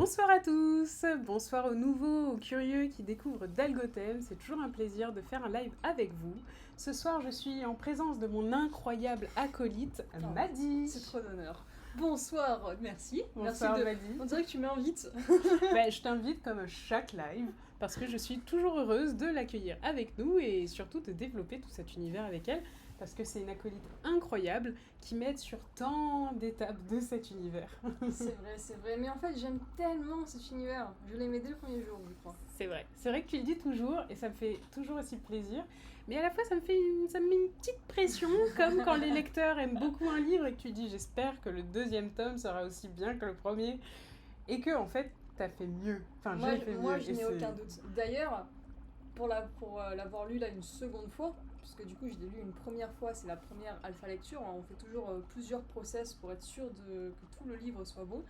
Bonsoir à tous, bonsoir aux nouveaux, aux curieux qui découvrent Dalgothème. C'est toujours un plaisir de faire un live avec vous. Ce soir, je suis en présence de mon incroyable acolyte, Maddy. C'est trop d'honneur. Bonsoir, merci. Bonsoir, merci Maddy. On dirait que tu m'invites. Je t'invite comme à chaque live parce que je suis toujours heureuse de l'accueillir avec nous et surtout de développer tout cet univers avec elle parce que c'est une acolyte incroyable qui m'aide sur tant d'étapes de cet univers. C'est vrai. Mais en fait, j'aime tellement cet univers. Je l'aimais dès le premier jour, je crois. C'est vrai que tu le dis toujours et ça me fait toujours aussi plaisir. Mais à la fois, ça me met une petite pression, comme quand les lecteurs aiment beaucoup un livre et que tu dis j'espère que le deuxième tome sera aussi bien que le premier. Et que, en fait, t'as fait mieux. Enfin, j'ai fait mieux. Moi, je n'ai aucun doute. D'ailleurs, pour l'avoir lu là une seconde fois, parce que du coup, je l'ai lu une première fois, c'est la première alpha lecture. On fait toujours plusieurs process pour être sûr que tout le livre soit bon.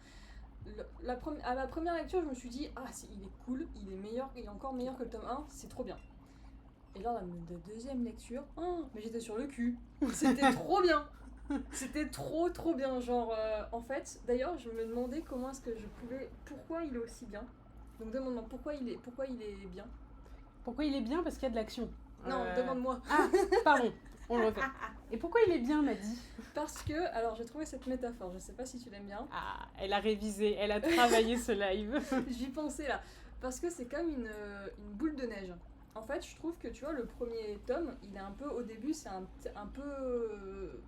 À la première lecture, je me suis dit, il est cool, il est meilleur, il est encore meilleur que le tome 1, c'est trop bien. Et là, la deuxième lecture, mais j'étais sur le cul. C'était trop bien. C'était trop bien. Genre, en fait, d'ailleurs, je me demandais comment est-ce que je pouvais. Pourquoi il est aussi bien. Donc, demande-moi pourquoi il est bien. Pourquoi il est bien? Parce qu'il y a de l'action. Non, demande-moi. Ah, pardon, on le refait. Et pourquoi il est bien, Maddy? Parce que, alors j'ai trouvé cette métaphore, je sais pas si tu l'aimes bien. Ah, elle a révisé, elle a travaillé ce live. J'y pensais là. Parce que c'est comme une boule de neige. En fait, je trouve que tu vois, le premier tome, il est un peu, au début, c'est un peu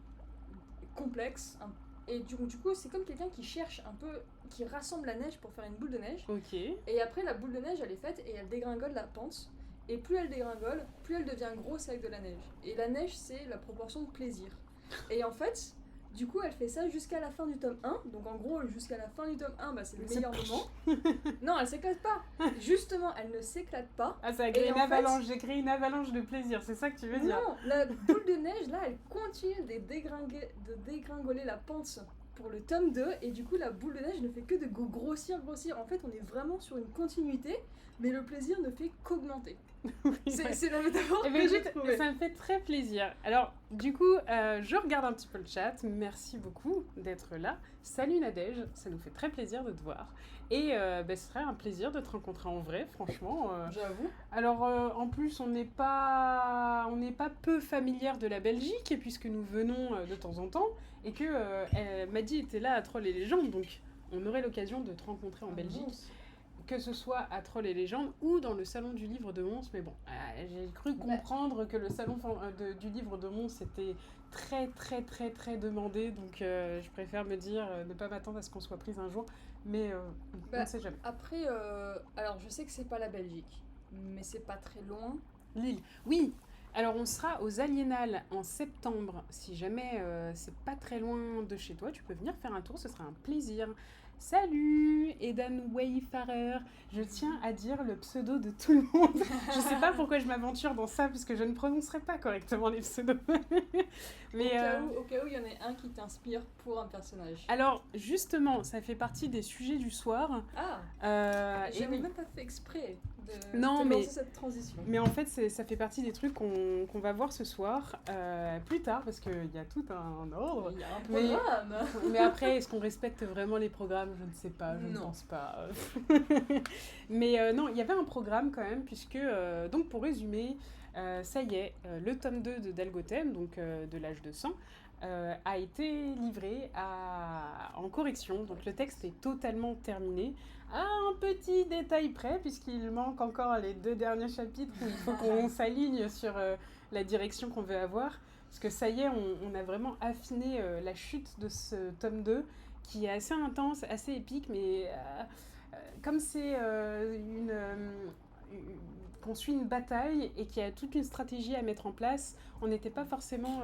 complexe. Et du coup, c'est comme quelqu'un qui cherche un peu, qui rassemble la neige pour faire une boule de neige. Ok. Et après, la boule de neige, elle est faite et elle dégringole la pente. Et plus elle dégringole, plus elle devient grosse avec de la neige. Et la neige, c'est la proportion de plaisir. Et en fait, du coup, elle fait ça jusqu'à la fin du tome 1. Donc en gros, jusqu'à la fin du tome 1, c'est le meilleur moment. Non, elle s'éclate pas. Justement, elle ne s'éclate pas. Ah, ça a créé une avalanche. J'ai créé une avalanche de plaisir, c'est ça que tu veux dire? Non, la boule de neige, là, elle continue de dégringoler la pente pour le tome 2. Et du coup, la boule de neige ne fait que de grossir. En fait, on est vraiment sur une continuité, mais le plaisir ne fait qu'augmenter. Oui, c'est la métaphore que j'ai trouvée. Ça me fait très plaisir. Alors, du coup, je regarde un petit peu le chat. Merci beaucoup d'être là. Salut Nadège, ça nous fait très plaisir de te voir. Et ce serait un plaisir de te rencontrer en vrai, franchement. J'avoue. Alors, en plus, on n'est pas peu familière de la Belgique, puisque nous venons de temps en temps, et que Maddy était là à Trolls et Légendes, donc on aurait l'occasion de te rencontrer en Belgique. Que ce soit à Trolls et Légendes ou dans le salon du livre de Mons, mais bon, j'ai cru comprendre que le salon du livre de Mons était très demandé, donc je préfère me dire ne pas m'attendre à ce qu'on soit prise un jour, mais on ne sait jamais. Après, alors je sais que c'est pas la Belgique, mais c'est pas très loin. Lille, oui. Alors on sera aux Aliénales en septembre, si jamais c'est pas très loin de chez toi, tu peux venir faire un tour, ce sera un plaisir. Salut Edan Wayfarer, je tiens à dire le pseudo de tout le monde. Je sais pas pourquoi je m'aventure dans ça, puisque je ne prononcerai pas correctement les pseudos. Mais au cas où il y en a un qui t'inspire pour un personnage. Alors justement, ça fait partie des sujets du soir. J'avais même pas fait exprès de lancer cette transition. Mais en fait, ça fait partie des trucs qu'on va voir ce soir, plus tard, parce qu'il y a tout un ordre. Il y a un programme. Mais après, est-ce qu'on respecte vraiment les programmes? Je ne sais pas, je ne pense pas. Mais non, il y avait un programme quand même, puisque, donc pour résumer, ça y est, le tome 2 de Dalgothème, donc de l'âge de sang, a été livré en correction, donc le texte est totalement terminé, à un petit détail près, puisqu'il manque encore les 2 derniers chapitres où il faut qu'on s'aligne sur la direction qu'on veut avoir, parce que ça y est, on a vraiment affiné la chute de ce tome 2, qui est assez intense, assez épique, mais comme c'est qu'on suit une bataille et qu'il y a toute une stratégie à mettre en place, on n'était pas forcément...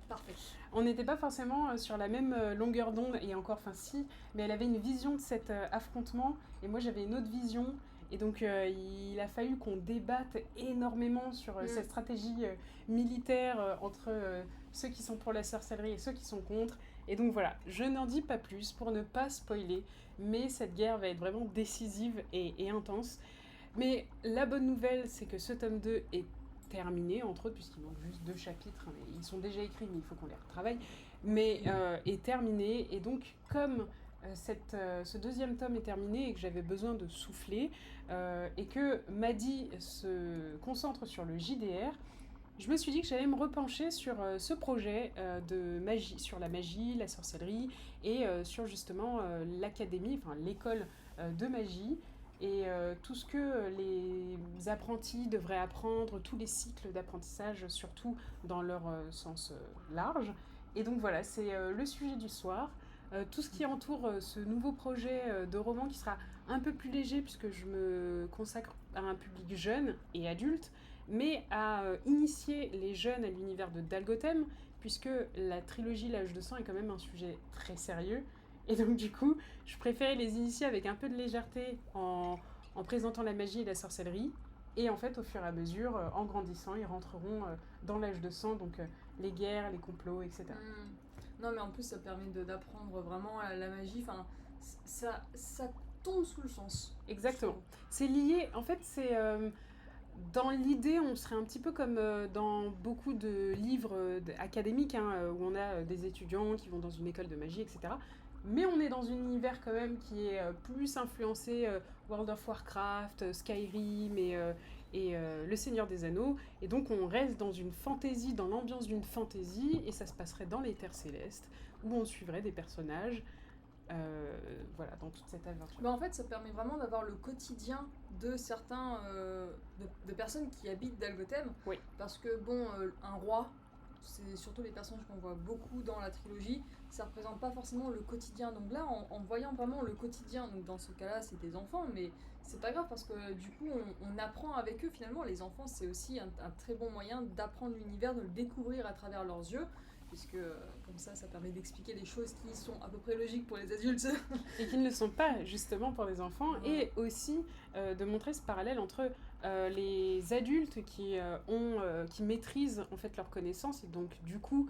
Parfait. On n'était pas forcément sur la même longueur d'onde, et encore, enfin si, mais elle avait une vision de cet affrontement, et moi j'avais une autre vision, et donc il a fallu qu'on débatte énormément sur cette stratégie militaire entre ceux qui sont pour la sorcellerie et ceux qui sont contre, et donc voilà, je n'en dis pas plus pour ne pas spoiler, mais cette guerre va être vraiment décisive et intense. Mais la bonne nouvelle, c'est que ce tome 2 est terminé, entre autres, puisqu'il manque juste 2 chapitres, mais ils sont déjà écrits, mais il faut qu'on les retravaille, mais est terminé, et donc, comme ce deuxième tome est terminé et que j'avais besoin de souffler, et que Maddy se concentre sur le JDR, je me suis dit que j'allais me repencher sur ce projet de magie, sur la magie, la sorcellerie, et sur justement l'académie, enfin l'école de magie, et tout ce que les apprentis devraient apprendre, tous les cycles d'apprentissage, surtout dans leur sens large. Et donc voilà, c'est le sujet du soir. Tout ce qui entoure ce nouveau projet de roman qui sera un peu plus léger puisque je me consacre à un public jeune et adulte, mais à initier les jeunes à l'univers de Dalgotem, puisque la trilogie L'âge de sang est quand même un sujet très sérieux. Et donc du coup, je préférais les initier avec un peu de légèreté en présentant la magie et la sorcellerie. Et en fait, au fur et à mesure, en grandissant, ils rentreront dans l'âge de sang, donc les guerres, les complots, etc. Non, mais en plus, ça permet d'apprendre vraiment la magie. Enfin, ça tombe sous le sens. Exactement. C'est lié, en fait, c'est... dans l'idée, on serait un petit peu comme dans beaucoup de livres académiques, où on a des étudiants qui vont dans une école de magie, etc. Mais on est dans un univers quand même qui est plus influencé World of Warcraft, Skyrim et Le Seigneur des Anneaux. Et donc on reste dans une fantaisie, dans l'ambiance d'une fantaisie, et ça se passerait dans les Terres Célestes, où on suivrait des personnages voilà, dans toute cette aventure. En fait, ça permet vraiment d'avoir le quotidien de certains de personnes qui habitent Dalgotem. Oui. Parce que bon, un roi, c'est surtout les personnages qu'on voit beaucoup dans la trilogie, ça représente pas forcément le quotidien. Donc là, en voyant vraiment le quotidien, donc dans ce cas-là, c'est des enfants, mais c'est pas grave parce que du coup, on apprend avec eux finalement. Les enfants, c'est aussi un très bon moyen d'apprendre l'univers, de le découvrir à travers leurs yeux. Puisque comme ça permet d'expliquer des choses qui sont à peu près logiques pour les adultes. Et qui ne le sont pas justement pour les enfants, et aussi de montrer ce parallèle entre les adultes qui maîtrisent en fait leurs connaissances et donc du coup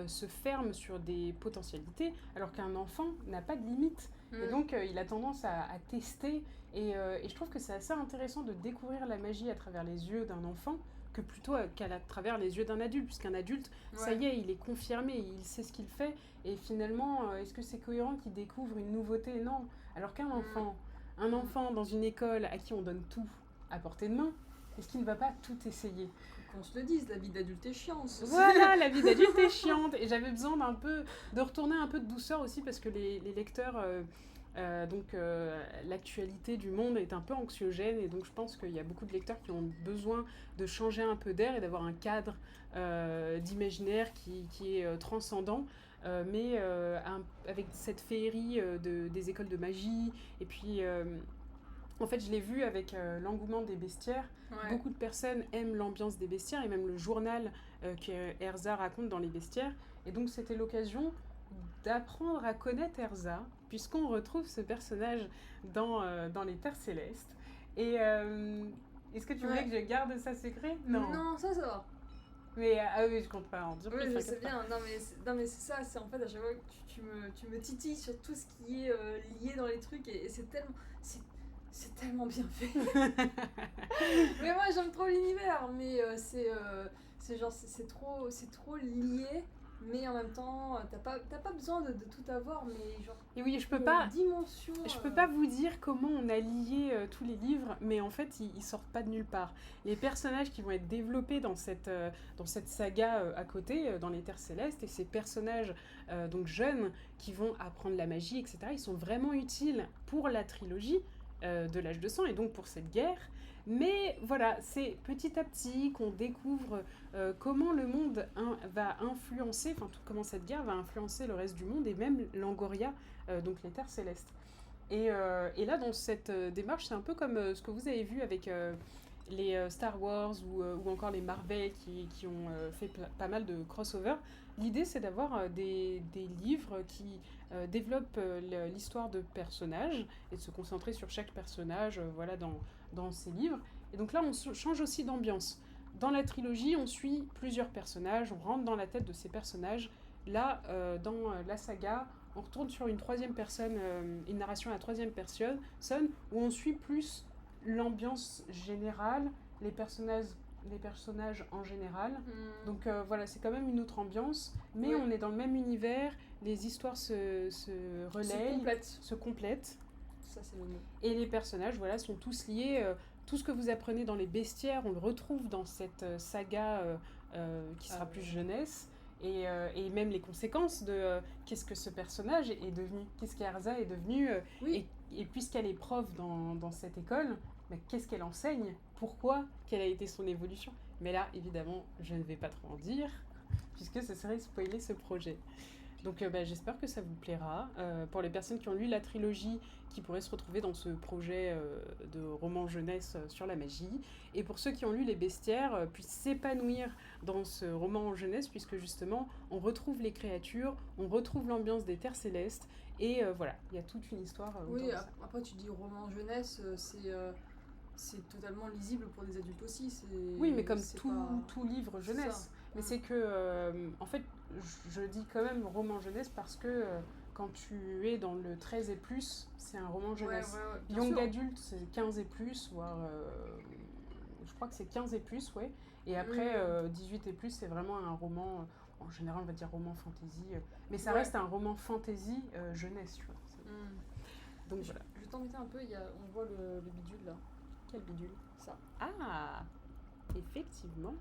se ferment sur des potentialités, alors qu'un enfant n'a pas de limite. Et donc il a tendance à tester, et je trouve que c'est assez intéressant de découvrir la magie à travers les yeux d'un enfant, que plutôt qu'à travers les yeux d'un adulte, puisqu'un adulte, ça y est, il est confirmé, il sait ce qu'il fait, et finalement, est-ce que c'est cohérent qu'il découvre une nouveauté? Non. Alors qu'un enfant, un enfant dans une école à qui on donne tout à portée de main, est-ce qu'il ne va pas tout essayer? Qu'on se le dise, la vie d'adulte est chiante. Voilà, la vie d'adulte est chiante, et j'avais besoin de retourner un peu de douceur aussi, parce que les lecteurs... l'actualité du monde est un peu anxiogène, et donc je pense qu'il y a beaucoup de lecteurs qui ont besoin de changer un peu d'air et d'avoir un cadre d'imaginaire qui est transcendant, mais avec cette féerie des écoles de magie. Et puis en fait je l'ai vu avec l'engouement des bestiaires. Beaucoup de personnes aiment l'ambiance des bestiaires et même le journal que Erza raconte dans les bestiaires, et donc c'était l'occasion d'apprendre à connaître Erza, puisqu'on retrouve ce personnage dans les Terres Célestes. Et est-ce que tu voulais que je garde ça secret? Non, ça va. Mais oui, je compte pas en dire. Oui, je sais bien. Non, mais c'est ça, c'est en fait à chaque fois que tu me titilles sur tout ce qui est lié dans les trucs, et c'est tellement... C'est tellement bien fait. Mais moi j'aime trop l'univers, mais c'est genre c'est trop lié, mais en même temps t'as pas besoin de tout avoir, mais genre et oui, je peux pas vous dire comment on a lié tous les livres, mais en fait ils sortent pas de nulle part. Les personnages qui vont être développés dans cette saga à côté, dans les Terres Célestes, et ces personnages donc jeunes qui vont apprendre la magie, etc., ils sont vraiment utiles pour la trilogie de l'âge de sang, et donc pour cette guerre. Mais voilà, c'est petit à petit qu'on découvre comment le monde va influencer, enfin comment cette guerre va influencer le reste du monde, et même Langoria, donc les Terres Célestes. Et là, dans cette démarche, c'est un peu comme ce que vous avez vu avec les Star Wars ou encore les Marvel qui ont fait pas mal de crossover. L'idée, c'est d'avoir des livres qui développent l'histoire de personnages et de se concentrer sur chaque personnage voilà, dans ces livres. Et donc là, on change aussi d'ambiance. Dans la trilogie, on suit plusieurs personnages, on rentre dans la tête de ces personnages. Là, dans la saga, on retourne sur une troisième personne, une narration à la troisième personne, où on suit plus l'ambiance générale, les personnages en général. Donc voilà, c'est quand même une autre ambiance, mais on est dans le même univers, les histoires se relaient, se complètent. Ça, c'est le mot. Et les personnages, voilà, sont tous liés. Tout ce que vous apprenez dans les bestiaires, on le retrouve dans cette saga qui sera plus jeunesse. Et même les conséquences de qu'est-ce que ce personnage est devenu, qu'est-ce qu'Erza est devenue. Et puisqu'elle est prof dans cette école, qu'est-ce qu'elle enseigne, pourquoi, quelle a été son évolution. Mais là, évidemment, je ne vais pas trop en dire, puisque ce serait spoiler ce projet. Donc j'espère que ça vous plaira. Pour les personnes qui ont lu la trilogie, qui pourraient se retrouver dans ce projet de roman jeunesse sur la magie. Et pour ceux qui ont lu les bestiaires, puissent s'épanouir dans ce roman jeunesse, puisque justement, on retrouve les créatures, on retrouve l'ambiance des terres célestes. Et voilà, il y a toute une histoire. Oui, après tu dis roman jeunesse, c'est totalement lisible pour des adultes aussi. Oui, mais comme tout livre jeunesse. Mais c'est que, en fait, je dis quand même roman jeunesse parce que quand tu es dans le 13 et plus, c'est un roman jeunesse. Young adulte, c'est 15 et plus, voire. Je crois que c'est 15 et plus, ouais. Et après, 18 et plus, c'est vraiment un roman. En général, on va dire roman fantasy. Mais ça reste un roman fantasy jeunesse, tu vois. Donc voilà. Je vais t'embêter un peu, on voit le bidule là. Quel bidule? Ça. Ah, effectivement.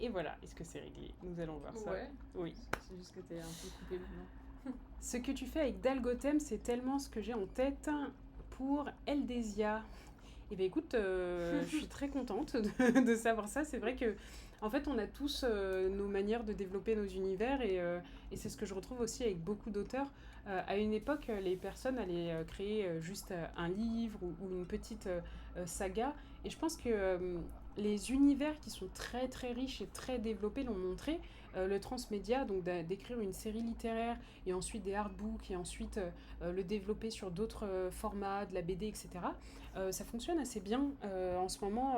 Et voilà, est-ce que c'est réglé? Nous allons voir ça. Ouais. Oui. C'est juste que t'es un peu coupé maintenant. Ce que tu fais avec Dalgotem, c'est tellement ce que j'ai en tête pour Eldesia. Eh bien écoute, je suis très contente de savoir ça. C'est vrai que en fait, on a tous nos manières de développer nos univers et c'est ce que je retrouve aussi avec beaucoup d'auteurs. À une époque, les personnes allaient créer juste un livre ou une petite saga. Et je pense que les univers qui sont très très riches et très développés l'ont montré. Le transmédia, donc d'écrire une série littéraire et ensuite des artbooks et ensuite le développer sur d'autres formats, de la BD, etc. Ça fonctionne assez bien. En ce moment,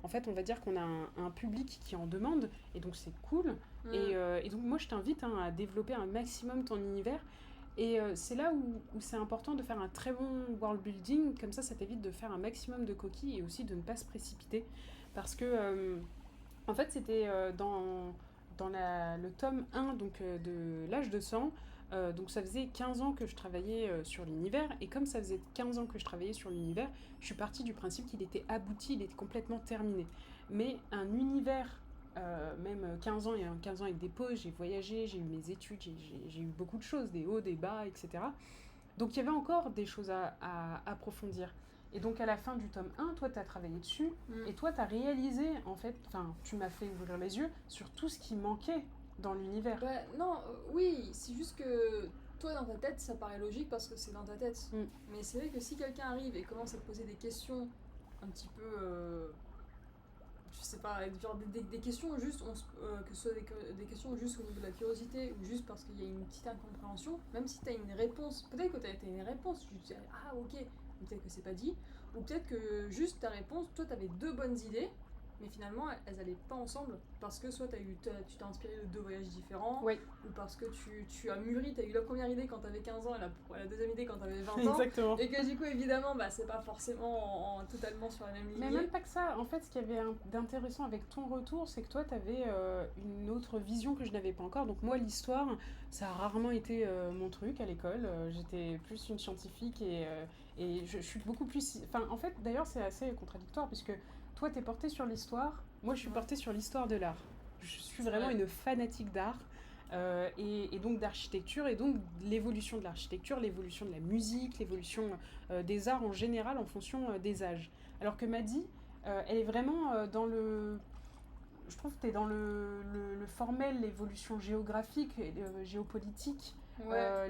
en fait, on va dire qu'on a un public qui en demande et donc c'est cool. Et donc moi, je t'invite à développer un maximum ton univers. Et c'est là où c'est important de faire un très bon world building, comme ça t'évite de faire un maximum de coquilles et aussi de ne pas se précipiter. Parce que, en fait, c'était dans le tome 1 donc, de l'âge de sang, donc ça faisait 15 ans que je travaillais sur l'univers, et comme ça faisait 15 ans que je travaillais sur l'univers, je suis partie du principe qu'il était abouti, il était complètement terminé. Mais un univers, même 15 ans, et 15 ans avec des pauses, j'ai voyagé, j'ai eu mes études, j'ai eu beaucoup de choses, des hauts, des bas, etc. Donc il y avait encore des choses à approfondir. Et donc à la fin du tome 1, toi tu as travaillé dessus, et toi tu as réalisé, en fait, tu m'as fait ouvrir les yeux sur tout ce qui manquait dans l'univers. Bah, non, oui, c'est juste que toi dans ta tête ça paraît logique parce que c'est dans ta tête. Mais c'est vrai que si quelqu'un arrive et commence à te poser des questions un petit peu... je sais pas, genre des questions juste, que ce soit des questions juste au niveau de la curiosité ou juste parce qu'il y a une petite incompréhension, même si tu as une réponse, peut-être que tu as une réponse, tu te dis ah ok, peut-être que c'est pas dit, ou peut-être que juste ta réponse, toi tu avais deux bonnes idées, mais finalement elles allaient pas ensemble parce que soit tu t'es inspiré de deux voyages différents, oui. ou parce que tu as mûri, tu as eu la première idée quand tu avais 15 ans et la deuxième idée quand tu avais 20 ans. Exactement. Et que du coup évidemment c'est pas forcément totalement sur la même ligne. Mais même pas que ça, en fait ce qu'il y avait d'intéressant avec ton retour, c'est que toi tu avais une autre vision que je n'avais pas encore. Donc moi l'histoire, ça a rarement été mon truc à l'école, j'étais plus une scientifique et je suis beaucoup plus... Enfin en fait d'ailleurs c'est assez contradictoire puisque toi t'es portée sur l'histoire, moi je suis portée sur l'histoire de l'art. Je suis vraiment une fanatique d'art et donc d'architecture, et donc l'évolution de l'architecture, l'évolution de la musique, l'évolution des arts en général en fonction des âges. Alors que Maddy, elle est vraiment dans le... Je trouve que tu es dans le formel, l'évolution géographique, géopolitique,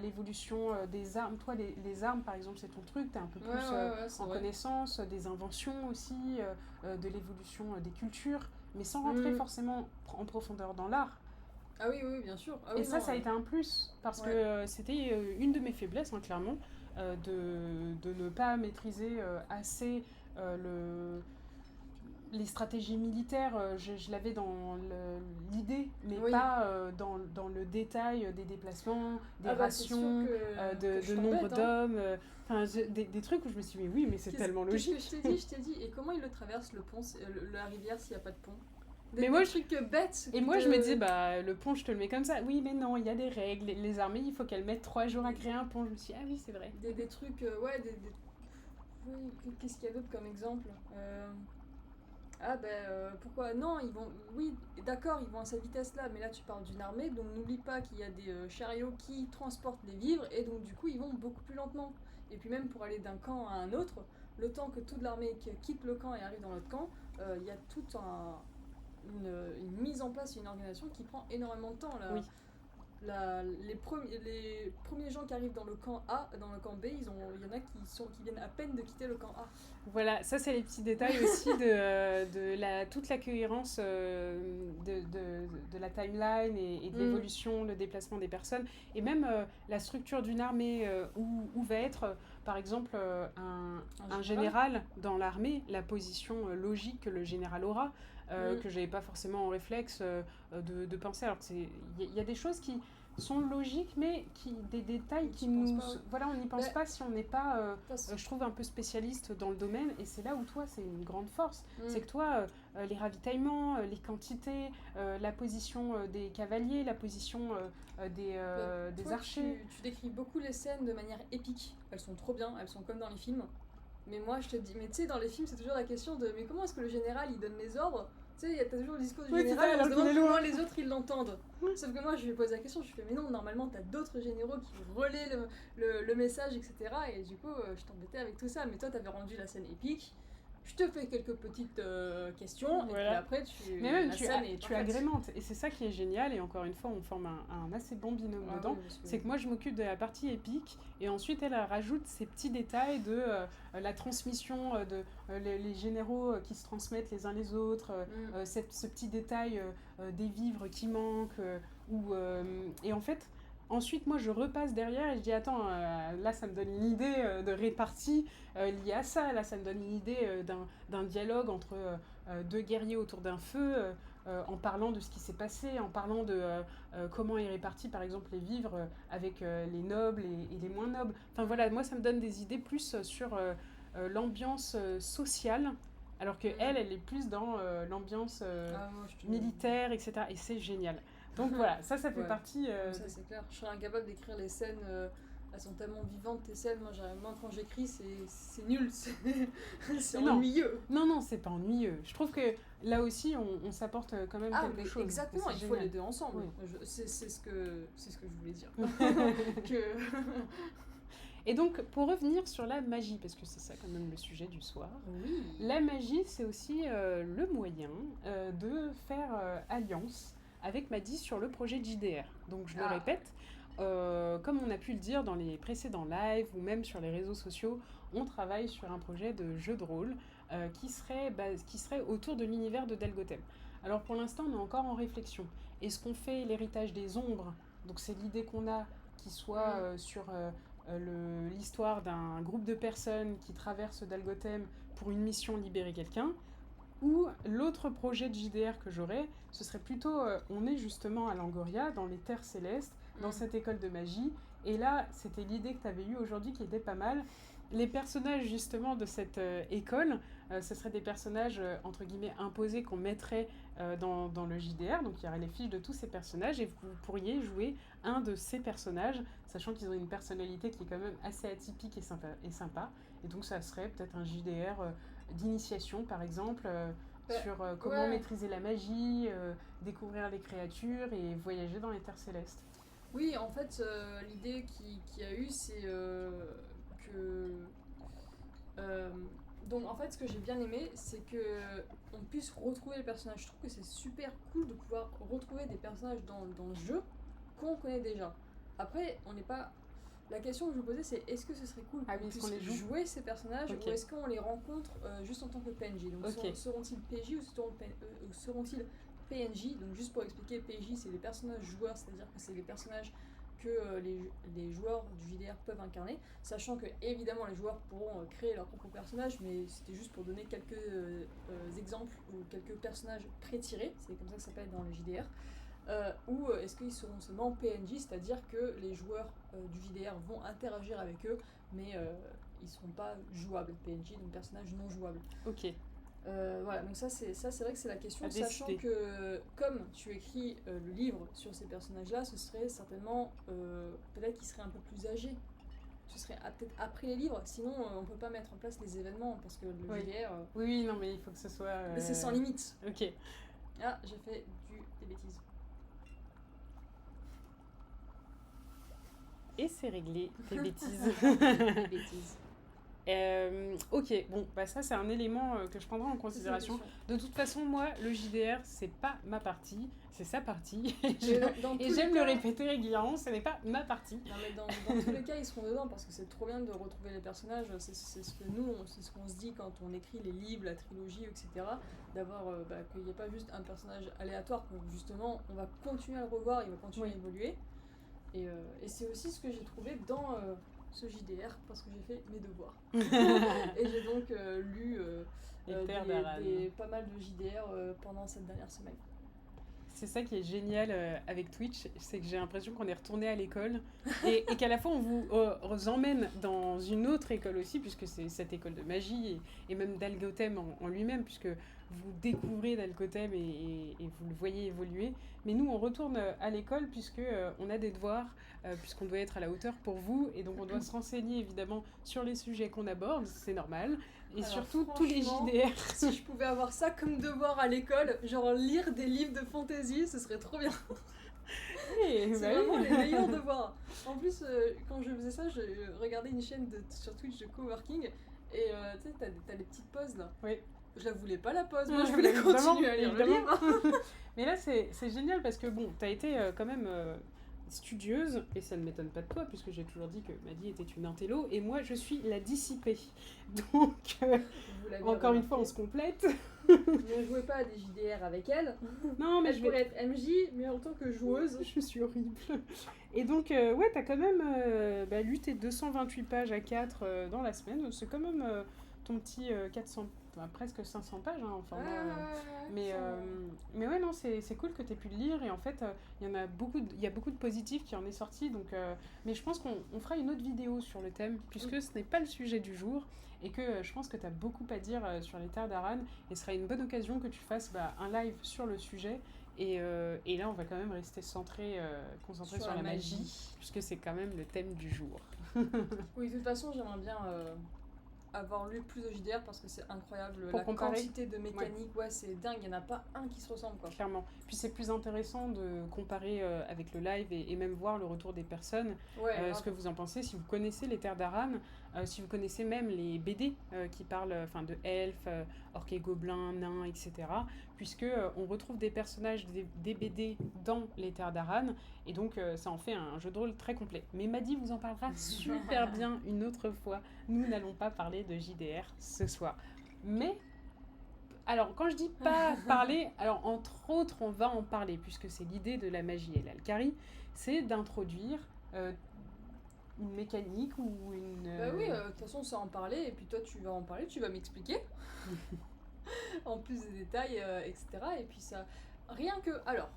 l'évolution des armes. Toi, les armes, par exemple, c'est ton truc, tu es un peu plus en connaissance, des inventions aussi, de l'évolution des cultures, mais sans rentrer forcément en profondeur dans l'art. Ah oui, bien sûr. Ah, et ça a été un plus, parce que c'était une de mes faiblesses, clairement, de ne pas maîtriser assez les stratégies militaires. Je l'avais dans l'idée, mais pas dans le détail des déplacements, des rations, de nombre d'hommes, des trucs où je me suis dit, mais oui, mais c'est tellement logique. Qu'est-ce que je t'ai dit, et comment il le traverse le pont, la rivière, s'il n'y a pas de pont? Mais moi, des trucs bêtes. Et moi, je me dis, le pont, je te le mets comme ça. Oui, mais non, il y a des règles. Les armées, il faut qu'elles mettent 3 jours à créer un pont. Je me suis dit, ah oui, c'est vrai. Des trucs, oui, qu'est-ce qu'il y a d'autre comme exemple pourquoi non, ils vont, oui, d'accord, ils vont à cette vitesse-là, mais là tu parles d'une armée, donc n'oublie pas qu'il y a des chariots qui transportent les vivres, et donc du coup ils vont beaucoup plus lentement. Et puis même pour aller d'un camp à un autre, le temps que toute l'armée quitte le camp et arrive dans l'autre camp, il y a toute une mise en place, une organisation qui prend énormément de temps. Là. Oui. Les premiers gens qui arrivent dans le camp A, dans le camp B, il y en a qui viennent à peine de quitter le camp A. Voilà, ça c'est les petits détails aussi de toute la cohérence de la timeline et de l'évolution, le déplacement des personnes, et même la structure d'une armée, où va être, par exemple, un général dans l'armée, la position logique que le général aura, que j'avais pas forcément en réflexe de penser, alors qu'il y a des choses qui sont logiques, mais des détails qui nous... Voilà, on n'y pense pas si on n'est pas, je trouve, un peu spécialiste dans le domaine, et c'est là où toi, c'est une grande force. C'est que toi, les ravitaillements, les quantités, la position des cavaliers, la position des archers... Tu décris beaucoup les scènes de manière épique. Elles sont trop bien, elles sont comme dans les films. Mais moi, je te dis, mais tu sais, dans les films, c'est toujours la question de, mais comment est-ce que le général, il donne les ordres? Tu sais, il y a toujours le discours du général, on se demande comment les autres, ils l'entendent. Sauf que moi, je lui pose la question, je lui fais, mais non, normalement, t'as d'autres généraux qui relaient le message, etc. Et du coup, je t'embêtais avec tout ça. Mais toi, t'avais rendu la scène épique. Je te fais quelques petites questions, et puis après, mais même, tu agrémentes. Et c'est ça qui est génial, et encore une fois, on forme un assez bon binôme dedans. Oui, c'est que moi, je m'occupe de la partie épique, et ensuite, elle rajoute ces petits détails de la transmission, les généraux qui se transmettent les uns les autres, ce petit détail des vivres qui manquent, et en fait... Ensuite, moi, je repasse derrière et je dis, attends, là, ça me donne une idée de répartie liée à ça. Là, ça me donne une idée d'un dialogue entre deux guerriers autour d'un feu, en parlant de ce qui s'est passé, en parlant de comment est réparti, par exemple, les vivres avec les nobles et les moins nobles. Enfin, voilà, moi, ça me donne des idées plus sur l'ambiance sociale, alors qu'elle est plus dans l'ambiance militaire, etc. Et c'est génial. Donc voilà, ça fait partie... Ça, c'est clair. Je serais incapable d'écrire les scènes... elles sont tellement vivantes, tes scènes. Moi quand j'écris, c'est nul. C'est ennuyeux. Non, c'est pas ennuyeux. Je trouve que là aussi, on s'apporte quand même quelque chose. Exactement, il faut les deux ensemble. Oui. C'est ce que je voulais dire. Et donc, pour revenir sur la magie, parce que c'est ça quand même le sujet du soir, la magie, c'est aussi le moyen de faire alliance avec Maddy sur le projet de JDR. Donc je le répète, comme on a pu le dire dans les précédents lives ou même sur les réseaux sociaux, on travaille sur un projet de jeu de rôle qui serait autour de l'univers de Delgotem. Alors pour l'instant, on est encore en réflexion. Est-ce qu'on fait l'héritage des ombres? Donc c'est l'idée qu'on a qui soit sur l'histoire d'un groupe de personnes qui traversent Delgotem pour une mission libérer quelqu'un. Ou l'autre projet de JDR que j'aurais, ce serait plutôt, on est justement à Langoria, dans les terres célestes, dans cette école de magie. Et là, c'était l'idée que tu avais eue aujourd'hui qui était pas mal. Les personnages justement de cette école, ce seraient des personnages entre guillemets imposés qu'on mettrait dans le JDR. Donc il y aurait les fiches de tous ces personnages et vous pourriez jouer un de ces personnages, sachant qu'ils ont une personnalité qui est quand même assez atypique et sympa. Et donc ça serait peut-être un JDR... d'initiation par exemple sur comment maîtriser la magie, découvrir les créatures et voyager dans les terres célestes. Oui, en fait, l'idée qu'il y a eu, c'est que... donc en fait, ce que j'ai bien aimé, c'est qu'on puisse retrouver les personnages. Je trouve que c'est super cool de pouvoir retrouver des personnages dans le jeu qu'on connaît déjà. Après, on n'est pas... La question que je me posais, c'est est-ce que ce serait cool qu'on puisse jouer ces personnages ou est-ce qu'on les rencontre juste en tant que PNJ? Donc seront-ils PJ ou seront-ils PNJ? Donc juste pour expliquer, PJ c'est les personnages joueurs, c'est-à-dire que c'est les personnages que les joueurs du JDR peuvent incarner, sachant que évidemment les joueurs pourront créer leur propre personnage, mais c'était juste pour donner quelques exemples ou quelques personnages pré-tirés, c'est comme ça que ça s'appelle dans le JDR. Ou est-ce qu'ils seront seulement PNJ, c'est-à-dire que les joueurs du JDR vont interagir avec eux, mais ils ne seront pas jouables, PNJ, donc personnages non jouables. Ok. Voilà, donc ça c'est vrai que c'est la question, À sachant décider. que comme tu écris le livre sur ces personnages-là, ce serait certainement peut-être qu'ils seraient un peu plus âgés. Ce serait peut-être après les livres, sinon on peut pas mettre en place les événements parce que le Oui. JDR, Oui, non, mais il faut que ce soit... c'est sans limite. Ok. Ah, j'ai fait des bêtises. Et c'est réglé, tes bêtises. Des bêtises. Ok, bon, bah ça c'est un élément que je prendrai en considération. De toute façon, moi, le JDR, c'est pas ma partie, c'est sa partie. Et j'aime le répéter régulièrement, ce n'est pas ma partie. Non, mais dans tous les cas, ils seront dedans parce que c'est trop bien de retrouver les personnages. C'est ce que nous, c'est ce qu'on se dit quand on écrit les livres, la trilogie, etc. D'avoir qu'il n'y ait pas juste un personnage aléatoire, que justement on va continuer à le revoir, il va continuer à évoluer. Et c'est aussi ce que j'ai trouvé dans ce JDR parce que j'ai fait mes devoirs. Et j'ai donc lu pas mal de JDR pendant cette dernière semaine. C'est ça qui est génial avec Twitch, c'est que j'ai l'impression qu'on est retourné à l'école et qu'à la fois on vous emmène dans une autre école aussi, puisque c'est cette école de magie et même d'Algothème en lui-même, puisque vous découvrez d'Algothème et vous le voyez évoluer. Mais nous, on retourne à l'école puisque on a des devoirs, puisqu'on doit être à la hauteur pour vous, et donc on doit se renseigner évidemment sur les sujets qu'on aborde, c'est normal. Et alors, surtout tous les JDR. Si je pouvais avoir ça comme devoir à l'école, genre lire des livres de fantasy, ce serait trop bien. C'est vraiment les meilleurs devoirs. En plus, quand je faisais ça, je regardais une chaîne sur Twitch de coworking et tu sais, t'as des petites pauses là. Oui. Je la voulais pas la pause, moi je voulais continuer à lire le livre. Mais là c'est génial parce que bon, t'as été quand même studieuse, et ça ne m'étonne pas de toi, puisque j'ai toujours dit que Maddy était une intello, et moi je suis la dissipée. Donc, encore une fois, on se complète. Ne jouez pas à des JDR avec elle. Non, mais elle pourrait être MJ, mais en tant que joueuse. Je suis horrible. Et donc, ouais, t'as quand même lu tes 228 pages à 4 dans la semaine. C'est quand même ton petit 400, presque 500 pages, hein, enfin. Mais ouais, non, c'est cool que t'aies pu le lire. Et en fait, il y a beaucoup de positifs qui en est sorti. Donc, mais je pense qu'on fera une autre vidéo sur le thème, puisque ce n'est pas le sujet du jour. Et que je pense que tu as beaucoup à dire sur les terres d'Aran. Et ce sera une bonne occasion que tu fasses un live sur le sujet. Et là, on va quand même rester concentré sur la magie, puisque c'est quand même le thème du jour. Oui, de toute façon, j'aimerais bien avoir lu plus de JDR parce que c'est incroyable. La quantité de mécaniques, ouais, c'est dingue. Il n'y en a pas un qui se ressemble, quoi. Clairement. Puis c'est plus intéressant de comparer avec le live et même voir le retour des personnes. Ce que vous en pensez, si vous connaissez les terres d'Aran, si vous connaissez même les BD qui parlent de elfes, orques et gobelins, nains, etc. Puisque on retrouve des personnages des BD dans les terres d'Aran, et donc ça en fait un jeu de rôle très complet. Mais Maddy vous en parlera super bien une autre fois. Nous n'allons pas parler de JDR ce soir. Mais, alors quand je dis pas parler, alors entre autres on va en parler, puisque c'est l'idée de la magie et l'alcarie, c'est d'introduire une mécanique ou une... Bah oui, de toute façon, c'est en parler, et puis toi, tu vas en parler, tu vas m'expliquer. En plus des détails, etc. Et puis ça... Rien que... Alors,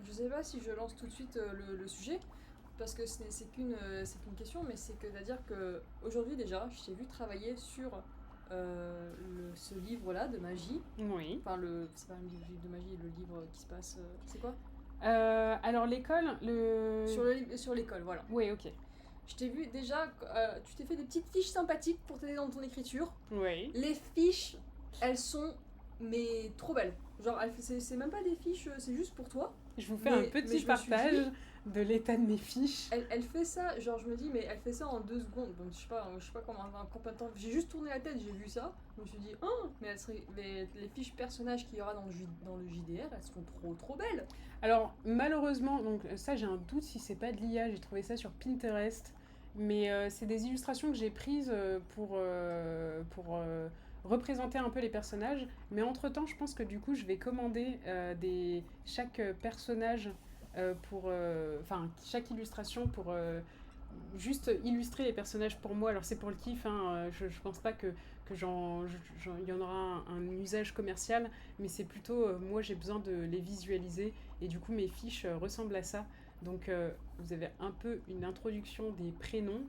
je sais pas si je lance tout de suite le sujet, parce que c'est qu'une question, mais c'est-à-dire que aujourd'hui déjà, je t'ai vu travailler sur ce livre-là de magie. Oui. Enfin, c'est pas un livre de magie, le livre qui se passe... c'est quoi alors l'école, Sur l'école, voilà. Oui, ok. Je t'ai vu déjà, tu t'es fait des petites fiches sympathiques pour t'aider dans ton écriture. Oui. Les fiches, elles sont mais trop belles. Genre, c'est même pas des fiches, c'est juste pour toi. Je vous fais un petit partage de l'état de mes fiches. Elle fait ça, genre je me dis, mais elle fait ça en 2 secondes. Donc je sais pas comment, combien de temps. J'ai juste tourné la tête, j'ai vu ça. Je me suis dit, oh, mais les fiches personnages qu'il y aura dans le JDR, elles sont trop belles. Alors malheureusement, donc ça j'ai un doute si c'est pas de l'IA, j'ai trouvé ça sur Pinterest. Mais c'est des illustrations que j'ai prises pour représenter un peu les personnages. Mais entre-temps, je pense que du coup, je vais commander chaque personnage chaque illustration pour juste illustrer les personnages pour moi. Alors c'est pour le kiff, hein, je pense pas que il y en aura un usage commercial, mais c'est plutôt moi j'ai besoin de les visualiser, et du coup mes fiches ressemblent à ça. Donc vous avez un peu une introduction des prénoms,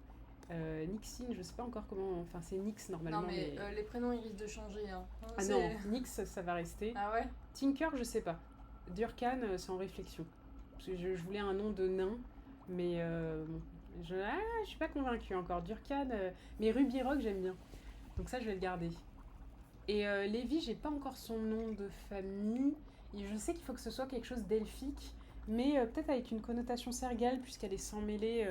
Nixine, je sais pas encore comment... Enfin, c'est Nix normalement, Non, mais les prénoms, ils risquent de changer. Hein. Ah non, Nix, ça va rester. Ah ouais? Tinker, je sais pas. Durkan, c'est en réflexion. Parce que je voulais un nom de nain, mais bon, je suis pas convaincue encore. Durkan, mais Ruby Rock, j'aime bien. Donc ça, je vais le garder. Et Lévi, j'ai pas encore son nom de famille. Et je sais qu'il faut que ce soit quelque chose d'elfique, mais peut-être avec une connotation sergale, puisqu'elle est sans mêler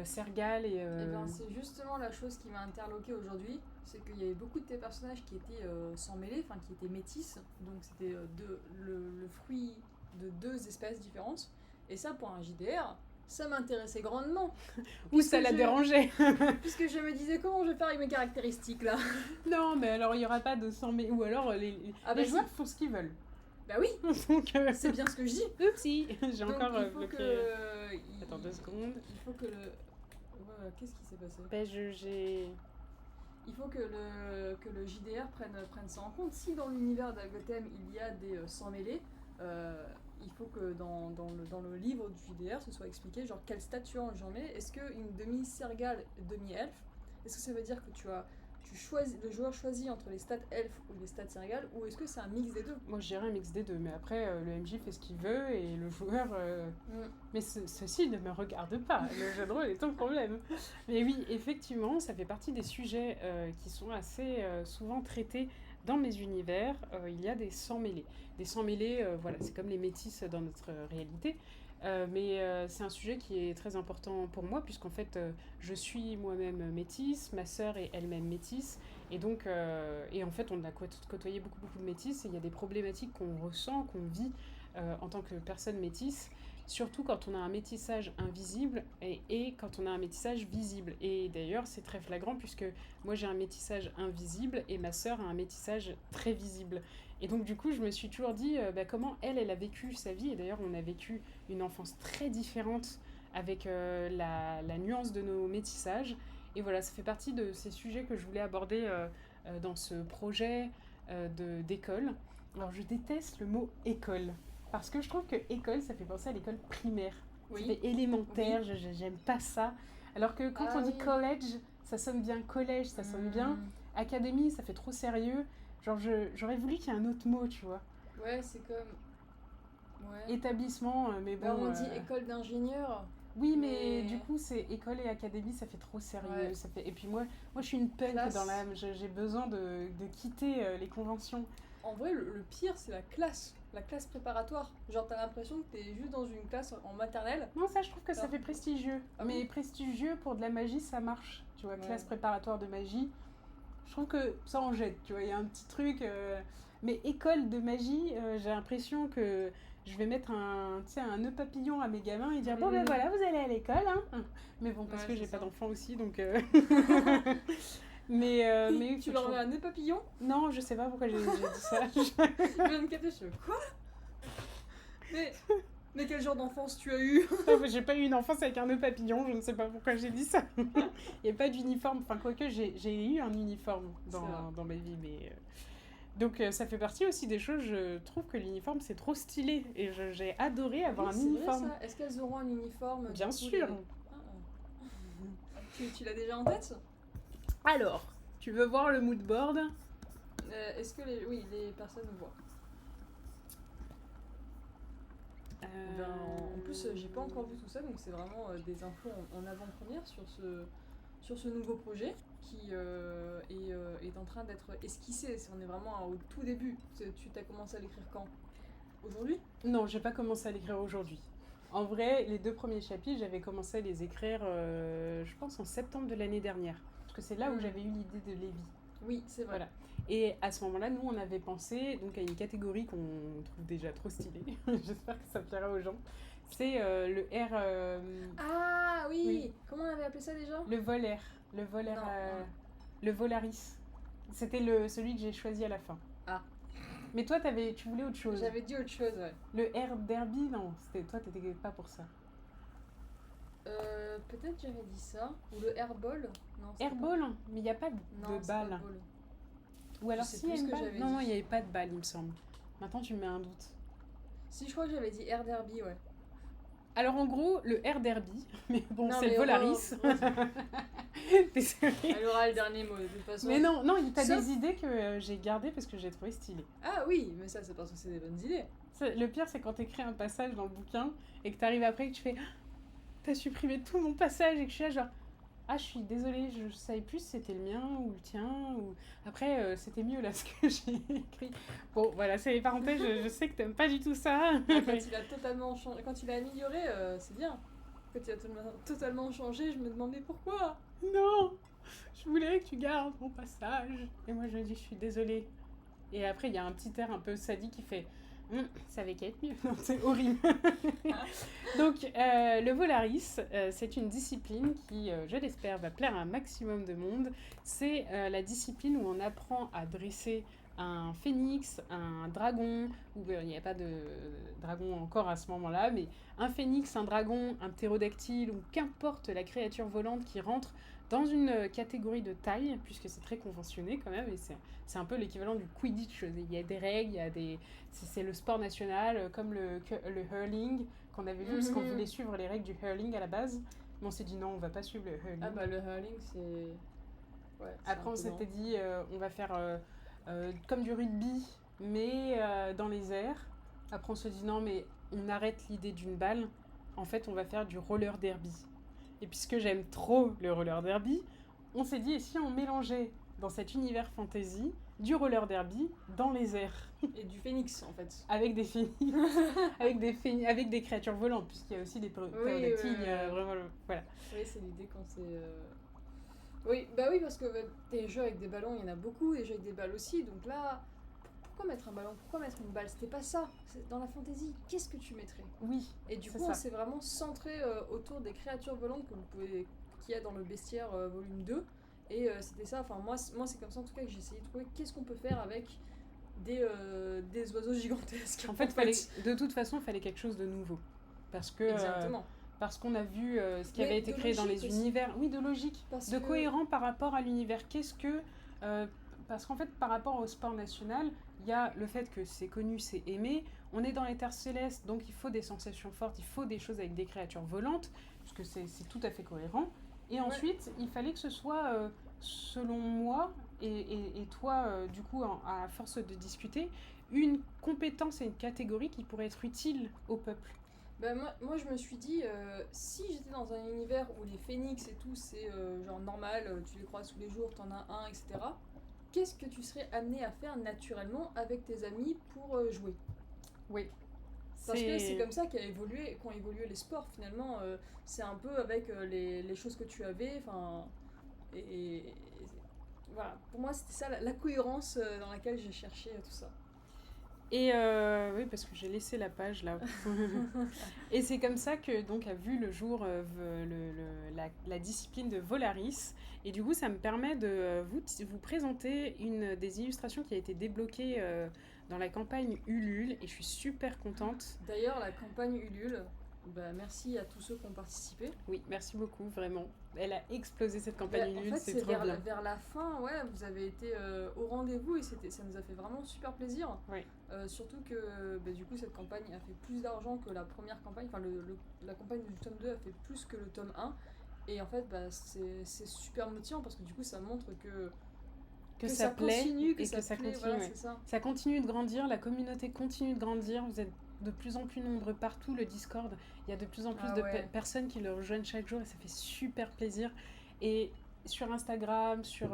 sergale et... Eh ben, c'est justement la chose qui m'a interloqué aujourd'hui, c'est qu'il y avait beaucoup de tes personnages qui étaient sans mêler, enfin qui étaient métis, donc c'était le fruit de deux espèces différentes. Et ça, pour un JDR, ça m'intéressait grandement. Ou ça la dérangeait. Puisque je me disais comment je vais faire avec mes caractéristiques là. Non, mais alors il n'y aura pas de sans mêler. Ou alors les joueurs font ce qu'ils veulent. Bah oui, donc, c'est bien ce que je dis. Oupsie, j'ai donc, encore il faut bloqué. que... Attends 2 secondes. Il faut que le... Ouais, qu'est-ce qui s'est passé? Ben, j'ai... Il faut que le JDR prenne ça en compte. Si dans l'univers d'Algotem il y a des sans-mêlés, il faut que dans le livre du JDR ce soit expliqué genre quel statut j'en mets. Est-ce qu'une demi-sergale, demi-elfe, est-ce que ça veut dire que le joueur choisit entre les stats elfes ou les stats sergales, ou est-ce que c'est un mix des deux? Moi je dirais un mix des deux, mais après le MJ fait ce qu'il veut et le joueur... Mais ceci ne me regarde pas, le jeu de rôle est ton problème. Mais oui, effectivement, ça fait partie des sujets qui sont assez souvent traités dans mes univers. Il y a des sans-mêlés. Des sans-mêlés, voilà, c'est comme les métis dans notre réalité. Mais c'est un sujet qui est très important pour moi, puisqu'en fait, je suis moi-même métisse, ma sœur est elle-même métisse, et donc, et en fait, on a côtoyé beaucoup de métisses, et il y a des problématiques qu'on ressent, qu'on vit en tant que personne métisse, surtout quand on a un métissage invisible et quand on a un métissage visible. Et d'ailleurs, c'est très flagrant, puisque moi j'ai un métissage invisible, et ma sœur a un métissage très visible. Et donc du coup, je me suis toujours dit comment elle a vécu sa vie. Et d'ailleurs, on a vécu une enfance très différente avec la nuance de nos métissages. Et voilà, ça fait partie de ces sujets que je voulais aborder dans ce projet d'école. Alors, je déteste le mot école. Parce que je trouve que école, ça fait penser à l'école primaire. Oui. Ça fait élémentaire, oui. J'aime pas ça. Alors que quand on dit college, ça sonne bien collège, ça sonne bien. Académie, ça fait trop sérieux. Genre, j'aurais voulu qu'il y ait un autre mot, tu vois. Ouais, c'est comme... Ouais. Établissement, mais bon... Bah, on dit école d'ingénieur. Oui, mais du coup, c'est école et académie, ça fait trop sérieux. Ouais. Ça fait... Et puis moi, je suis une punk dans l'âme. J'ai besoin de quitter les conventions. En vrai, le pire, c'est la classe préparatoire. Genre, t'as l'impression que t'es juste dans une classe en maternelle. Non, ça, je trouve que ça fait prestigieux. Ah mais bon, prestigieux, pour de la magie, ça marche. Tu vois, classe préparatoire de magie... Je trouve que ça en jette, tu vois, il y a un petit truc. Mais école de magie, j'ai l'impression que je vais mettre un nœud papillon à mes gamins et dire bon ben voilà, vous allez à l'école, hein. Mais bon, parce que j'ai pas d'enfant aussi, donc... mais tu leur mets un nœud papillon? Non, je sais pas pourquoi j'ai dit ça. Je viens de capter, je fais quoi? Mais quel genre d'enfance tu as eu? J'ai pas eu une enfance avec un nœud papillon, je ne sais pas pourquoi j'ai dit ça. Il n'y a pas d'uniforme, enfin quoique j'ai eu un uniforme dans ma vie, mais... Donc ça fait partie aussi des choses, je trouve que l'uniforme c'est trop stylé, et j'ai adoré avoir un uniforme. Vrai, ça. Est-ce qu'elles auront un uniforme? Bien sûr. Tu l'as déjà en tête? Alors, tu veux voir le mood board? Est-ce que les personnes voient? En plus, j'ai pas encore vu tout ça, donc c'est vraiment des infos en avant-première sur ce nouveau projet qui est en train d'être esquissé. On est vraiment au tout début. Tu t'as commencé à l'écrire quand? Aujourd'hui? Non, j'ai pas commencé à l'écrire aujourd'hui. En vrai, les 2 premiers chapitres, j'avais commencé à les écrire, je pense, en septembre de l'année dernière. Parce que c'est là où j'avais eu l'idée de Lévi. Oui, c'est vrai. Voilà. Et à ce moment-là, nous, on avait pensé donc, à une catégorie qu'on trouve déjà trop stylée. J'espère que ça plaira aux gens. C'est le R... Ah oui. Comment on avait appelé ça déjà? Le volaire. Le volaire... Le volaris. C'était celui que j'ai choisi à la fin. Ah. Mais toi, tu voulais autre chose. J'avais dit autre chose, ouais. Le R derby, non. Toi, t'étais pas pour ça. Peut-être j'avais dit ça. Ou le airball. Non, airball, mais il n'y a pas de balle. Ou alors si, il y a une balle. Non, il n'y avait pas de balle, il me semble. Maintenant, tu me mets un doute. Si, je crois que j'avais dit air derby, ouais. Alors en gros, le air derby, mais bon, Non, c'est le mais Volaris. Désolée. Elle aura le dernier mot, de toute façon. Mais non, t'as des idées que j'ai gardées parce que j'ai trouvé stylé. Ah oui, mais ça, c'est parce que c'est des bonnes idées. Le pire, c'est quand t'écris un passage dans le bouquin et que t'arrives après et que tu fais « T'as supprimé tout mon passage » et que je suis là genre « Ah, je suis désolée, je savais plus si c'était le mien ou le tien. » ou Après, c'était mieux là ce que j'ai écrit. Bon, voilà, c'est les parenthèses, je sais que t'aimes pas du tout ça. Quand il a totalement changé, quand il a amélioré, c'est bien. Quand il a totalement changé, je me demandais pourquoi. Non, je voulais que tu gardes mon passage. Et moi, je lui dis « Je suis désolée. » Et après, il y a un petit air un peu sadique qui fait ça avait qu'à être mieux. Non, c'est horrible. Donc, le Volaris, c'est une discipline qui, je l'espère, va plaire à un maximum de monde. C'est la discipline où on apprend à dresser un phénix, un dragon, ou il n'y a pas de dragon encore à ce moment-là, mais un phénix, un dragon, un ptérodactyle, ou qu'importe la créature volante qui rentre dans une catégorie de taille, puisque c'est très conventionné quand même, et c'est un peu l'équivalent du Quidditch. Il y a des règles, c'est le sport national, comme le hurling qu'on avait vu, parce qu'on voulait suivre les règles du hurling à la base. Mais on s'est dit non, on va pas suivre le hurling. Ah bah le hurling, c'est... Ouais, après, on s'était dit, on va faire comme du rugby, mais dans les airs. Après, on se dit non, mais on arrête l'idée d'une balle. En fait, on va faire du roller derby. Et puisque j'aime trop le roller derby, on s'est dit, et si on mélangeait dans cet univers fantasy du roller derby dans les airs. Et du phénix, en fait. Avec des phénix, avec des créatures volantes, puisqu'il y a aussi des ptérodactyles, vraiment, voilà. Oui, c'est l'idée quand c'est... Oui, bah oui, parce que des jeux avec des ballons, il y en a beaucoup, des jeux avec des balles aussi, donc là... Pourquoi mettre un ballon? Pourquoi mettre une balle? C'était pas ça. Dans la fantasy, qu'est-ce que tu mettrais? Oui. Et du coup, on s'est vraiment centré autour des créatures volantes qu'il y a dans le bestiaire volume 2. Et c'était ça. Enfin, moi c'est comme ça en tout cas que j'ai essayé de trouver qu'est-ce qu'on peut faire avec des oiseaux gigantesques. En fait, de toute façon, il fallait quelque chose de nouveau. Parce que... Exactement. Parce qu'on a vu ce qui avait été créé dans les univers. Oui, de logique. De cohérent par rapport à l'univers. Qu'est-ce que... parce qu'en fait, par rapport au sport national, il y a le fait que c'est connu, c'est aimé. On est dans les terres célestes, donc il faut des sensations fortes, il faut des choses avec des créatures volantes, parce que c'est tout à fait cohérent. Et ensuite, il fallait que ce soit, selon moi, et toi, du coup, à force de discuter, une compétence et une catégorie qui pourrait être utile au peuple. Bah moi je me suis dit, si j'étais dans un univers où les phénix et tout, c'est genre normal, tu les croises tous les jours, t'en as un, etc. Qu'est-ce que tu serais amené à faire naturellement avec tes amis pour jouer? Oui. Parce que c'est comme ça qu'ont évolué les sports finalement. C'est un peu avec les choses que tu avais. Et voilà, pour moi c'était ça la cohérence dans laquelle j'ai cherché tout ça. Et oui, parce que j'ai laissé la page là. Et c'est comme ça que donc a vu le jour la discipline de Volaris. Et du coup, ça me permet de vous présenter une des illustrations qui a été débloquée dans la campagne Ulule. Et je suis super contente. D'ailleurs, la campagne Ulule, bah, merci à tous ceux qui ont participé. Oui, merci beaucoup, vraiment. Elle a explosé cette campagne Ulule, en fait, c'est trop bien. Vers la fin, ouais, vous avez été au rendez-vous et ça nous a fait vraiment super plaisir. Oui. Surtout que bah, du coup, cette campagne a fait plus d'argent que la première campagne. Enfin, la campagne du tome 2 a fait plus que le tome 1. Et en fait, bah, c'est super motivant parce que du coup, ça montre que ça plaît continue, que ça continue. Voilà, ouais. Ça continue de grandir, la communauté continue de grandir. Vous êtes de plus en plus nombreux partout, le Discord, il y a de plus en plus de personnes qui le rejoignent chaque jour et ça fait super plaisir. Et sur Instagram, sur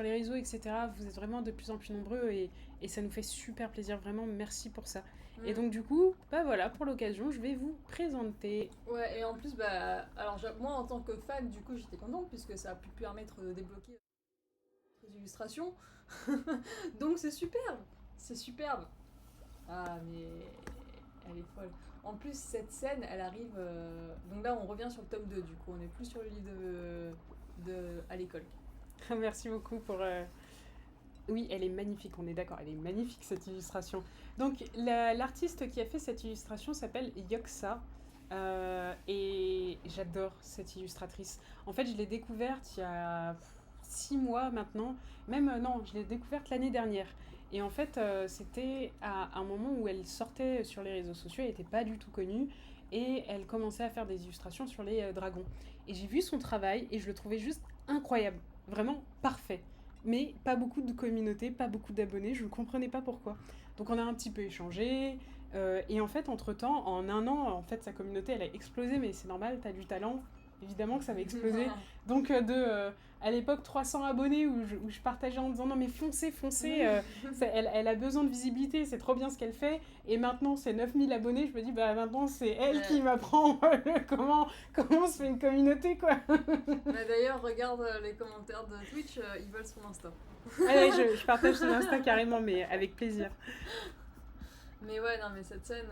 les réseaux, etc., vous êtes vraiment de plus en plus nombreux et ça nous fait super plaisir, vraiment merci pour ça. Et donc du coup, bah voilà, pour l'occasion, je vais vous présenter. Ouais, et en plus, bah, alors moi en tant que fan, du coup j'étais contente puisque ça a pu permettre de débloquer des illustrations. Donc c'est superbe. Ah mais... Elle est folle. En plus, cette scène, elle arrive... Donc là, on revient sur le tome 2, du coup. On n'est plus sur le livre à l'école. Merci beaucoup pour... Oui, elle est magnifique, on est d'accord. Elle est magnifique, cette illustration. Donc, l'artiste qui a fait cette illustration s'appelle Yoxa. Et j'adore cette illustratrice. En fait, je l'ai découverte il y a 6 mois maintenant. Même, non, je l'ai découverte l'année dernière. Et en fait, c'était à un moment où elle sortait sur les réseaux sociaux, elle n'était pas du tout connue, et elle commençait à faire des illustrations sur les dragons. Et j'ai vu son travail, et je le trouvais juste incroyable, vraiment parfait. Mais pas beaucoup de communauté, pas beaucoup d'abonnés, je ne comprenais pas pourquoi. Donc on a un petit peu échangé, et en fait, entre-temps, en un an, en fait, sa communauté, elle a explosé, mais c'est normal, t'as du talent, évidemment que ça va exploser. Donc à l'époque 300 abonnés où je partageais en disant non mais foncez, elle a besoin de visibilité, c'est trop bien ce qu'elle fait, et maintenant c'est 9000 abonnés, je me dis bah maintenant c'est elle qui m'apprend comment on se fait une communauté quoi. Bah, d'ailleurs regarde les commentaires de Twitch, ils veulent son Insta. Allez, je partage son Insta carrément, mais avec plaisir. Mais ouais, non mais cette scène...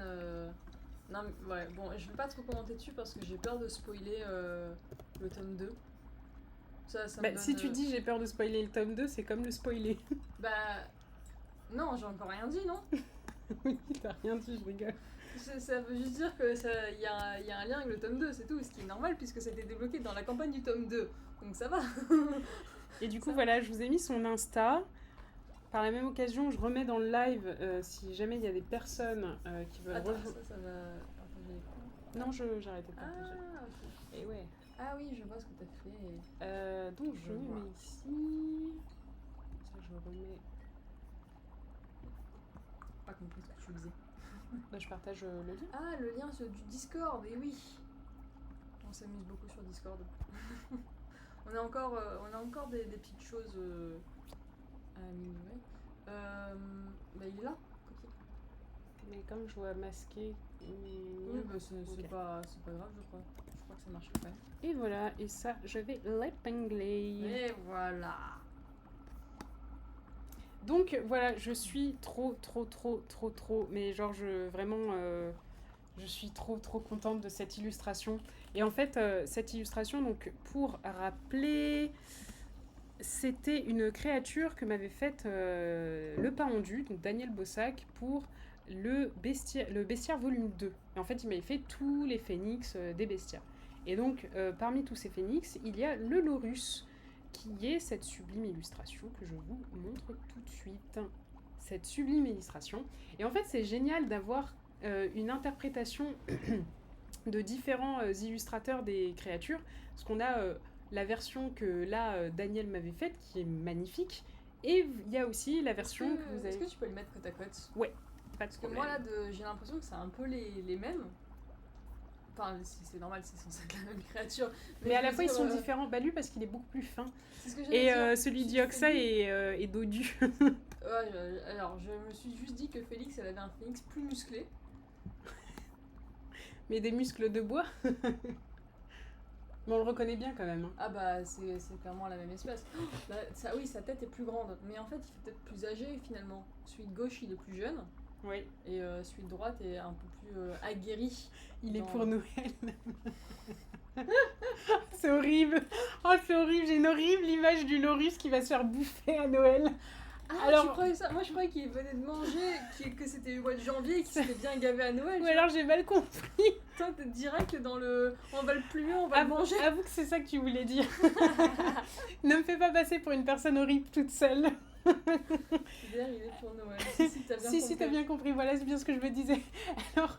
Non, mais, ouais, bon, je vais pas trop commenter dessus parce que j'ai peur de spoiler le tome 2. Ça me donne, si tu dis j'ai peur de spoiler le tome 2, c'est comme le spoiler. Bah... Non, j'ai encore rien dit, non? Oui, t'as rien dit, je rigole. Ça veut juste dire que y a un lien avec le tome 2, c'est tout, ce qui est normal puisque ça a été débloqué dans la campagne du tome 2. Donc ça va. Et du coup, voilà, je vous ai mis son Insta. Par la même occasion, je remets dans le live si jamais il y a des personnes qui veulent rejoindre. Ça va partager l'écran. Non, j'ai arrêté de partager. Ah, ok. Et ouais. Ah oui, je vois ce que t'as fait. Donc je mets ici. Ça, je remets. Pas compris ce que tu faisais. Bah, je partage le lien. Ah, le lien du Discord, et oui. On s'amuse beaucoup sur Discord. on a encore des petites choses à améliorer. Bah, il est là. Okay. Mais comme je vois masqué. Oui, bah, c'est pas grave, je crois. Je crois que ça marche quand même. Et voilà, et ça, je vais l'épingler. Et voilà. Donc voilà, je suis trop, mais genre je suis trop contente de cette illustration. Et en fait, cette illustration, donc pour rappeler, c'était une créature que m'avait faite le Paondu, donc Daniel Bossac, pour le Bestiaire volume 2. Et en fait, il m'avait fait tous les phénix des bestiaires. Et donc, parmi tous ces phénix, il y a le Laurus, qui est cette sublime illustration que je vous montre tout de suite. Cette sublime illustration. Et en fait, c'est génial d'avoir une interprétation de différents illustrateurs des créatures. Parce qu'on a la version que là, Daniel m'avait faite, qui est magnifique. Et il y a aussi la version que vous avez... Est-ce que tu peux le mettre côte à côte? Ouais, pas de Parce problème. que moi, là, j'ai l'impression que c'est un peu les mêmes. Enfin, c'est normal, c'est censé être la même créature. Mais à la fois, ils sont différents. Bah, lui, parce qu'il est beaucoup plus fin. C'est ce que et celui d'Ioxa est dodu. Ouais, alors, je me suis juste dit que Félix, elle avait un phénix plus musclé. Mais des muscles de bois. Mais on le reconnaît bien quand même. Hein. Ah bah, c'est clairement la même espèce. Oui, sa tête est plus grande. Mais en fait, il fait peut-être plus âgé, finalement. Celui de gauche, il est plus jeune. Oui. Et celui de droite est un peu plus aguerri. Il est pour Noël. C'est horrible. Oh, c'est horrible. J'ai une horrible image du Laurus qui va se faire bouffer à Noël. Ah, alors... tu croyais ça? Moi, je croyais qu'il venait de manger, que c'était le mois de janvier et qu'il s'était bien gavé à Noël. Ou alors j'ai mal compris. Toi, t'es direct dans le... On va le plumer, on va le manger. Avoue que c'est ça que tu voulais dire. Ne me fais pas passer pour une personne horrible toute seule. D'ailleurs, il est pour Noël. Si, t'as bien compris. Voilà, c'est bien ce que je me disais. Alors...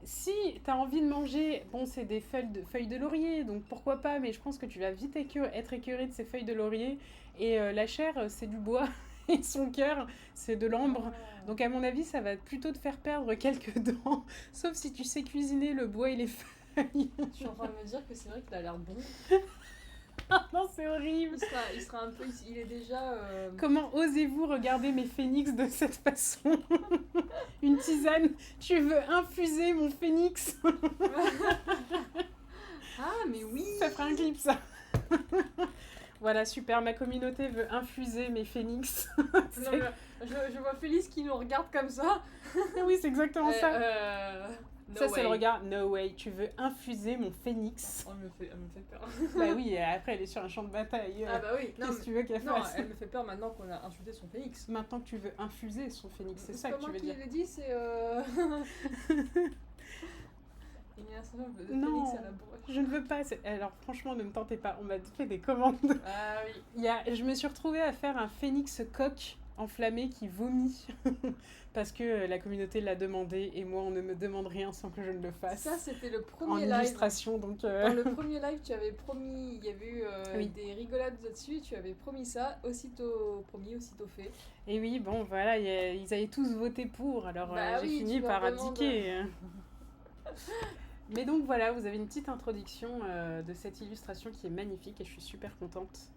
Si t'as envie de manger, bon, c'est des feuilles de laurier, donc pourquoi pas, mais je pense que tu vas vite être écœuré de ces feuilles de laurier. Et la chair, c'est du bois, et son cœur, c'est de l'ambre. Donc à mon avis, ça va plutôt te faire perdre quelques dents, sauf si tu sais cuisiner le bois et les feuilles. Je suis en train de me dire que c'est vrai qu'il a l'air bon. Non, c'est horrible. Il sera un peu... Il est déjà... Comment osez-vous regarder mes phénix de cette façon? Une tisane. Tu veux infuser mon phénix? Ah, mais oui. Ça fera un clip, ça. Voilà, super. Ma communauté veut infuser mes phénix. Je vois Félix qui nous regarde comme ça. Oui, c'est exactement ça. No ça, way. c'est le regard. No way, tu veux infuser mon phénix. Oh, elle me fait peur. Bah oui, après, elle est sur un champ de bataille. Ah bah oui. Qu'est-ce que tu veux qu'elle fasse? Non, elle me fait peur maintenant qu'on a insulté son phénix. Maintenant que tu veux infuser son phénix, c'est ça que tu veux dire. Comment qu'il l'a dit, c'est... Il y a un certain de non, Félix à la broche. Je ne veux pas. Alors franchement, ne me tentez pas. On m'a fait des commandes. Ah oui. Je me suis retrouvée à faire un phénix coq enflammé qui vomit parce que la communauté l'a demandé et moi on ne me demande rien sans que je ne le fasse. Ça c'était le En premier live. illustration donc. Dans le premier live, tu avais promis, il y avait eu Oui. des rigolades là-dessus, tu avais promis ça, aussitôt promis, aussitôt fait. Et oui, bon voilà, ils avaient tous voté pour, alors Bah j'ai oui, fini tu leur par demandes. abdiquer. Mais donc voilà, vous avez une petite introduction de cette illustration qui est magnifique et je suis super contente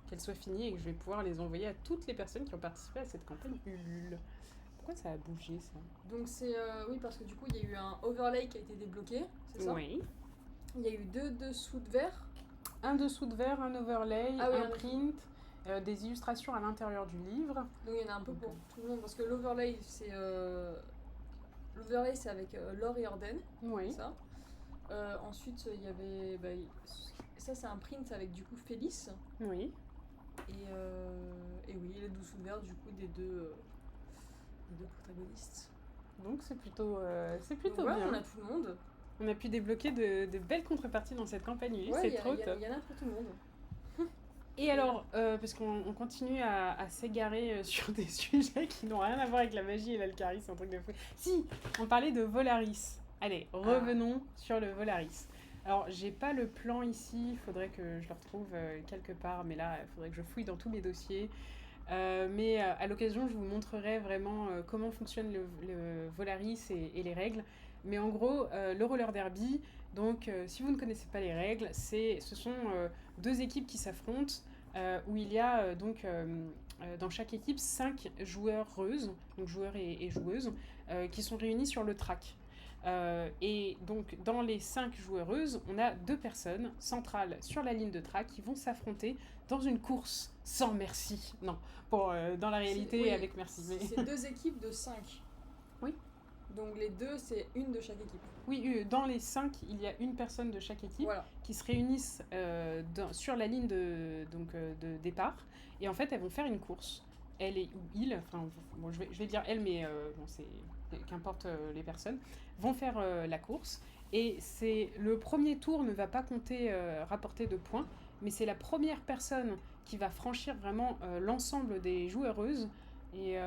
qu'elle soit finie et que je vais pouvoir les envoyer à toutes les personnes qui ont participé à cette campagne Ulule. Pourquoi ça a bougé ça? Donc c'est, oui, parce que du coup, il y a eu un overlay qui a été débloqué, c'est ça? Oui. Il y a eu 2 dessous de verre. Un dessous de verre, un overlay, Ah oui, un print, des illustrations à l'intérieur du livre. Donc il y en a un peu pour tout le monde, parce que l'overlay, c'est avec Laure et Orden, Oui. ça. Ensuite, il y avait... ça, c'est un print avec du coup Félix. Oui. Et oui, les dessous de verre du coup des deux protagonistes. Donc c'est plutôt Donc, ouais, bien. on a tout le monde. On a pu débloquer de belles contreparties dans cette campagne Ulule, c'est trop top. Il y en a pour tout le monde. Et alors, parce qu'on continue à s'égarer sur des sujets qui n'ont rien à voir avec la magie et l'alcarie, c'est un truc de fou. Si, on parlait de Volaris. Allez, revenons sur le Volaris. Alors, j'ai pas le plan ici, il faudrait que je le retrouve quelque part, mais là, il faudrait que je fouille dans tous mes dossiers. Mais à l'occasion, je vous montrerai vraiment comment fonctionne le Volaris et les règles. Mais en gros, le roller derby, donc si vous ne connaissez pas les règles, ce sont 2 équipes qui s'affrontent, où il y a dans chaque équipe 5 joueuses, donc joueurs et joueuses, qui sont réunis sur le track. Et donc dans les 5 joueuses, on a 2 personnes centrales sur la ligne de track qui vont s'affronter dans une course sans merci. Non, dans la réalité Oui, avec merci. Mais... C'est 2 équipes de 5. Oui. Donc les 2, c'est une de chaque équipe. Oui, dans les 5, il y a une personne de chaque équipe qui se réunissent sur la ligne de départ. Et en fait, elles vont faire une course. Elle ou il, enfin, bon, je vais dire elle, mais qu'importe les personnes, vont faire la course. Et le premier tour ne va pas compter, rapporter de points, mais c'est la première personne qui va franchir vraiment l'ensemble des joueuses. Et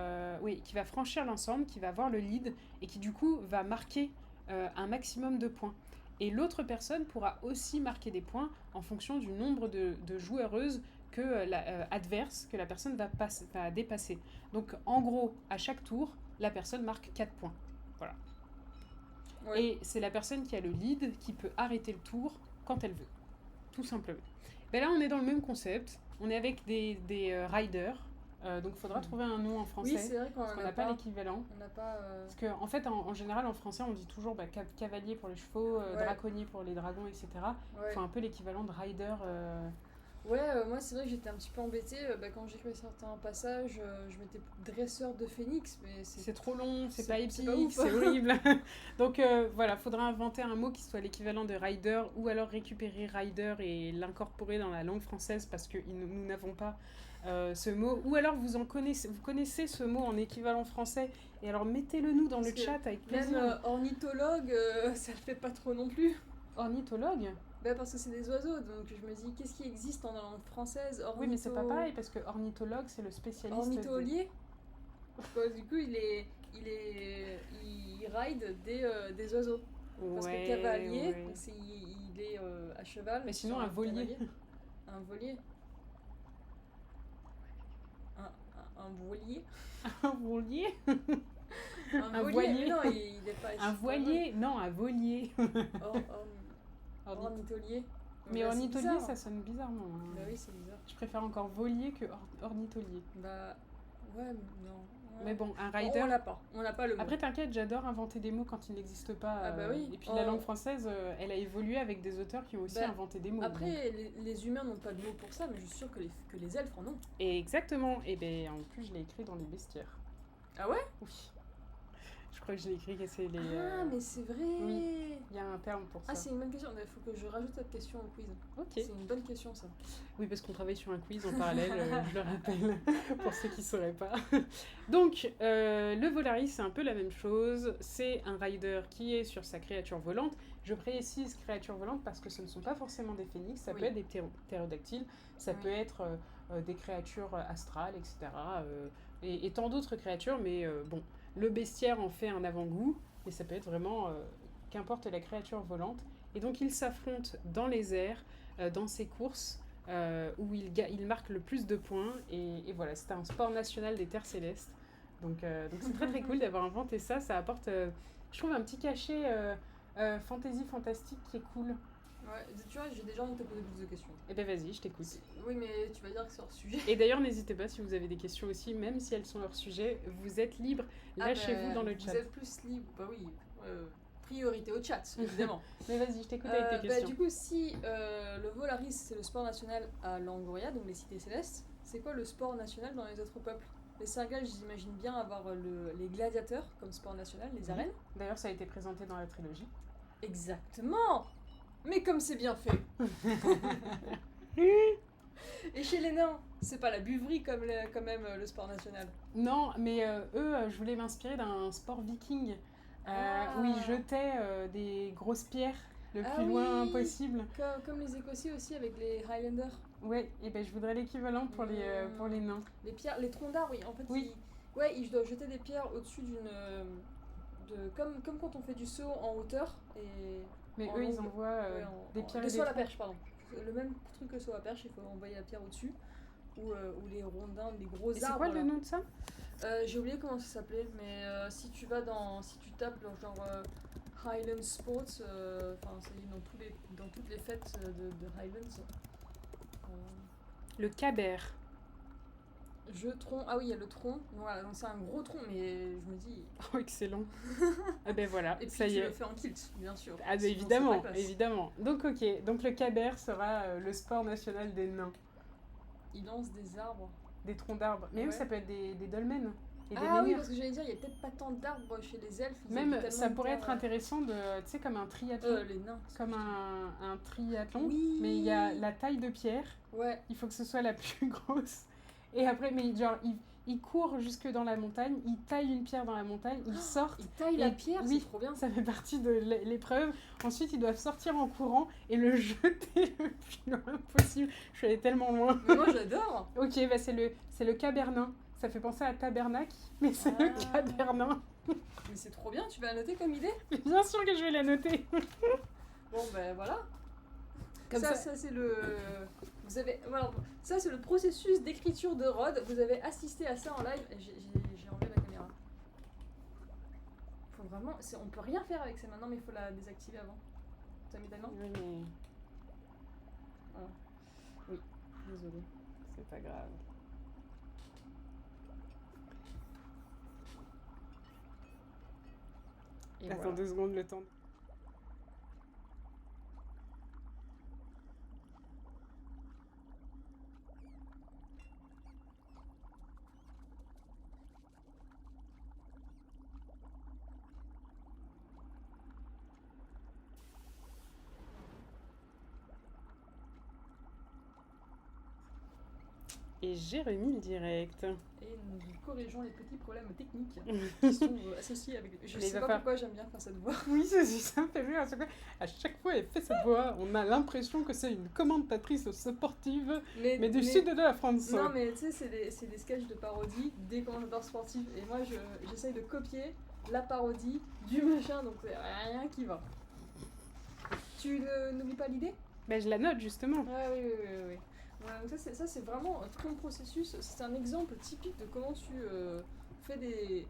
qui va franchir l'ensemble, qui va avoir le lead et qui du coup va marquer un maximum de points. Et l'autre personne pourra aussi marquer des points en fonction du nombre de joueuses adverse que la personne va dépasser. Donc en gros, à chaque tour, la personne marque 4 points. Voilà. Ouais. Et c'est la personne qui a le lead qui peut arrêter le tour quand elle veut. Tout simplement. Ben là, on est dans le même concept. On est avec des riders. Donc il faudra trouver un nom en français. Oui, c'est vrai qu'on n'a pas l'équivalent. On n'a pas. Parce qu'en fait, en général, en français, on dit toujours cavalier pour les chevaux, draconnier pour les dragons, etc. Ouais. Enfin, un peu l'équivalent de rider. Ouais, moi c'est vrai que j'étais un petit peu embêtée. Quand j'écrivais certains passages, je mettais dresseur de phénix, mais c'est trop long, c'est pas épique, c'est horrible. Donc voilà, faudra inventer un mot qui soit l'équivalent de rider, ou alors récupérer rider et l'incorporer dans la langue française parce que nous n'avons pas ce mot. Ou alors vous connaissez ce mot en équivalent français, et alors mettez-le nous dans le chat avec plaisir. Même ornithologue, ça le fait pas trop non plus. Ornithologue ? Parce que c'est des oiseaux, donc je me dis, qu'est-ce qui existe en langue française? Oui, mais c'est pas pareil, parce que ornithologue, c'est le spécialiste... Ornitholier du coup, il ride des oiseaux. Parce que cavalier, il est à cheval. Mais sinon, un volier. Un volier. Un voilier. Un voilier. Un voilier. Non, il est pas... Un voilier, non, un volier. Ornitholier. Mais ornitholier, ça sonne bizarrement. Hein. Bah oui, c'est bizarre. Je préfère encore volier que ornitholier. Bah ouais, non. Ouais. Mais bon, un rider... On l'a pas le mot. Après, t'inquiète, j'adore inventer des mots quand ils n'existent pas. Ah bah oui. Et puis la langue française, elle a évolué avec des auteurs qui ont aussi inventé des mots. Après, les humains n'ont pas de mots pour ça, mais je suis sûre que les elfes en ont. Et exactement. Et ben en plus, je l'ai écrit dans les bestiaires. Ah ouais? Oui. Je crois que je l'ai écrit, c'est les... Ah, mais c'est vrai. Oui, il y a un terme pour ça. Ah, c'est une bonne question. Il faut que je rajoute cette question au quiz. Ok. C'est une bonne question, ça. Oui, parce qu'on travaille sur un quiz en parallèle, je le rappelle, pour ceux qui ne sauraient pas. Donc, le Volaris, c'est un peu la même chose. C'est un rider qui est sur sa créature volante. Je précise créature volante parce que ce ne sont pas forcément des phénix, ça peut être des ptérodactyles, ça peut être des créatures astrales, etc. Et tant d'autres créatures, mais bon, le bestiaire en fait un avant-goût, et ça peut être vraiment qu'importe la créature volante. Et donc ils s'affrontent dans les airs, dans ces courses, où il marque le plus de points, et voilà, c'est un sport national des terres célestes. Donc c'est très très cool d'avoir inventé ça, ça apporte, je trouve, un petit cachet fantasy fantastique qui est cool. Ouais, tu vois, j'ai déjà envie de te poser plus de questions. Eh ben vas-y, je t'écoute. Oui, mais tu vas dire que c'est hors sujet. Et d'ailleurs, n'hésitez pas si vous avez des questions aussi, même si elles sont hors sujet, vous êtes libre, lâchez-vous dans le chat. Vous êtes plus libre, bah oui, priorité au chat, évidemment. Mais vas-y, je t'écoute avec tes questions. Du coup, si le Volaris c'est le sport national à Langoria, donc les cités célestes, c'est quoi le sport national dans les autres peuples? Les Sergals, j'imagine bien avoir les gladiateurs comme sport national, les arènes. D'ailleurs, ça a été présenté dans la trilogie. Exactement. Mais comme c'est bien fait. Et chez les nains, c'est pas la buverie quand même le sport national. Non, mais eux, je voulais m'inspirer d'un sport viking où ils jetaient des grosses pierres le plus loin possible. Comme les Écossais aussi avec les Highlanders. Ouais, et ben je voudrais l'équivalent pour les nains. Les pierres, les troncs d'arbres, oui. En fait, oui. Ils doivent jeter des pierres au-dessus comme quand on fait du saut en hauteur. Mais eux, ils envoient des pierres. De saut à la perche, pardon. Le même truc que saut à la perche, il faut envoyer la pierre au-dessus. Ou les rondins, les gros arbres. C'est quoi le nom de ça? J'ai oublié comment ça s'appelait, mais si tu tapes genre Highland Sports, c'est dans toutes les fêtes de Highlands. Le caber. Tronc, ah oui, il y a le tronc, voilà, donc c'est un gros tronc, mais je me dis... Oh, excellent. Ah ben voilà, et puis ça y est. Tu le fais en kilt, bien sûr. Ah ben évidemment, évidemment. Donc ok, donc le caber sera le sport national des nains. Ils lancent des arbres. Des troncs d'arbres. Mais eux, ça peut être des dolmens. Et des oui, parce que j'allais dire, il n'y a peut-être pas tant d'arbres chez les elfes. Même, ça pourrait être intéressant de... Tu sais, comme un triathlon. Les nains. Comme un triathlon. Oui. Mais il y a la taille de pierre. Ouais. Il faut que ce soit la plus grosse. Et après, mais genre, il court jusque dans la montagne, il taille une pierre dans la montagne, il sort. Il taille la pierre, oui, c'est trop bien. Ça fait partie de l'épreuve. Ensuite, ils doivent sortir en courant et le jeter le plus loin possible. Je suis allée tellement loin. Mais moi, j'adore. Ok, bah c'est le cabernin. Ça fait penser à tabernacle, mais c'est le cabernin. Mais c'est trop bien, tu vas la noter comme idée? Bien sûr que je vais la noter. Bon, ben voilà. Comme ça c'est le... Vous avez... Voilà, ça, c'est le processus d'écriture de Rod. Vous avez assisté à ça en live. J'ai enlevé la caméra. Faut vraiment... On peut rien faire avec ça maintenant, mais il faut la désactiver avant. Ça met tellement? Oui, mais... Voilà. Oui, désolée. C'est pas grave. Et attends 2 secondes, le temps. Et j'ai remis le direct. Et nous corrigeons les petits problèmes techniques qui sont associés avec... Je sais pas pourquoi j'aime bien faire cette voix. Oui, ça me fait rire. À chaque fois, elle fait cette voix, on a l'impression que c'est une commentatrice sportive, mais du sud de la France. Non, mais tu sais, c'est des sketchs de parodie des commentateurs sportifs. Et moi, j'essaye de copier la parodie du machin, donc c'est rien qui va. Tu n'oublies pas l'idée? Ben, je la note, justement. Ouais, oui. Voilà, donc ça c'est vraiment tout un processus, c'est un exemple typique de comment tu fais des...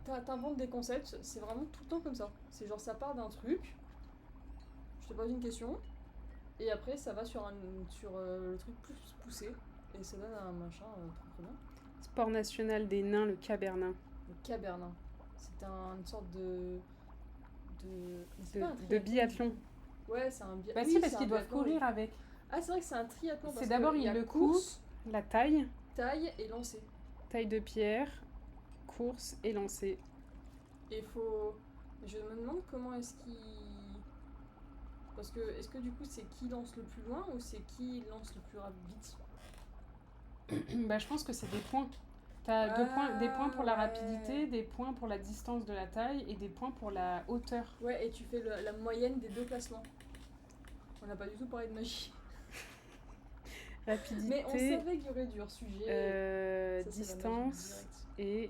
T'inventes des concepts, c'est vraiment tout le temps comme ça. C'est genre ça part d'un truc, je te pose une question, et après ça va sur le truc plus poussé, et ça donne un machin trop bien. Sport national des nains, le cabernin. Le cabernin, c'est une sorte de biathlon. Ouais, c'est un biathlon. Bah si, parce qu'ils doivent courir avec. Ah, c'est vrai que c'est un triathlon. C'est d'abord il le course, la taille. Taille et lancer. Taille de pierre, course et lancer. Et faut... Je me demande comment est-ce qu'il... Parce que, est-ce que du coup c'est qui lance le plus loin ou c'est qui lance le plus vite? Bah je pense que c'est des points. T'as des points pour la rapidité, des points pour la distance de la taille et des points pour la hauteur. Ouais, et tu fais la moyenne des deux classements. On n'a pas du tout parlé de magie. rapidité. Mais on savait qu'il y aurait du hors-sujet. Ça, distance et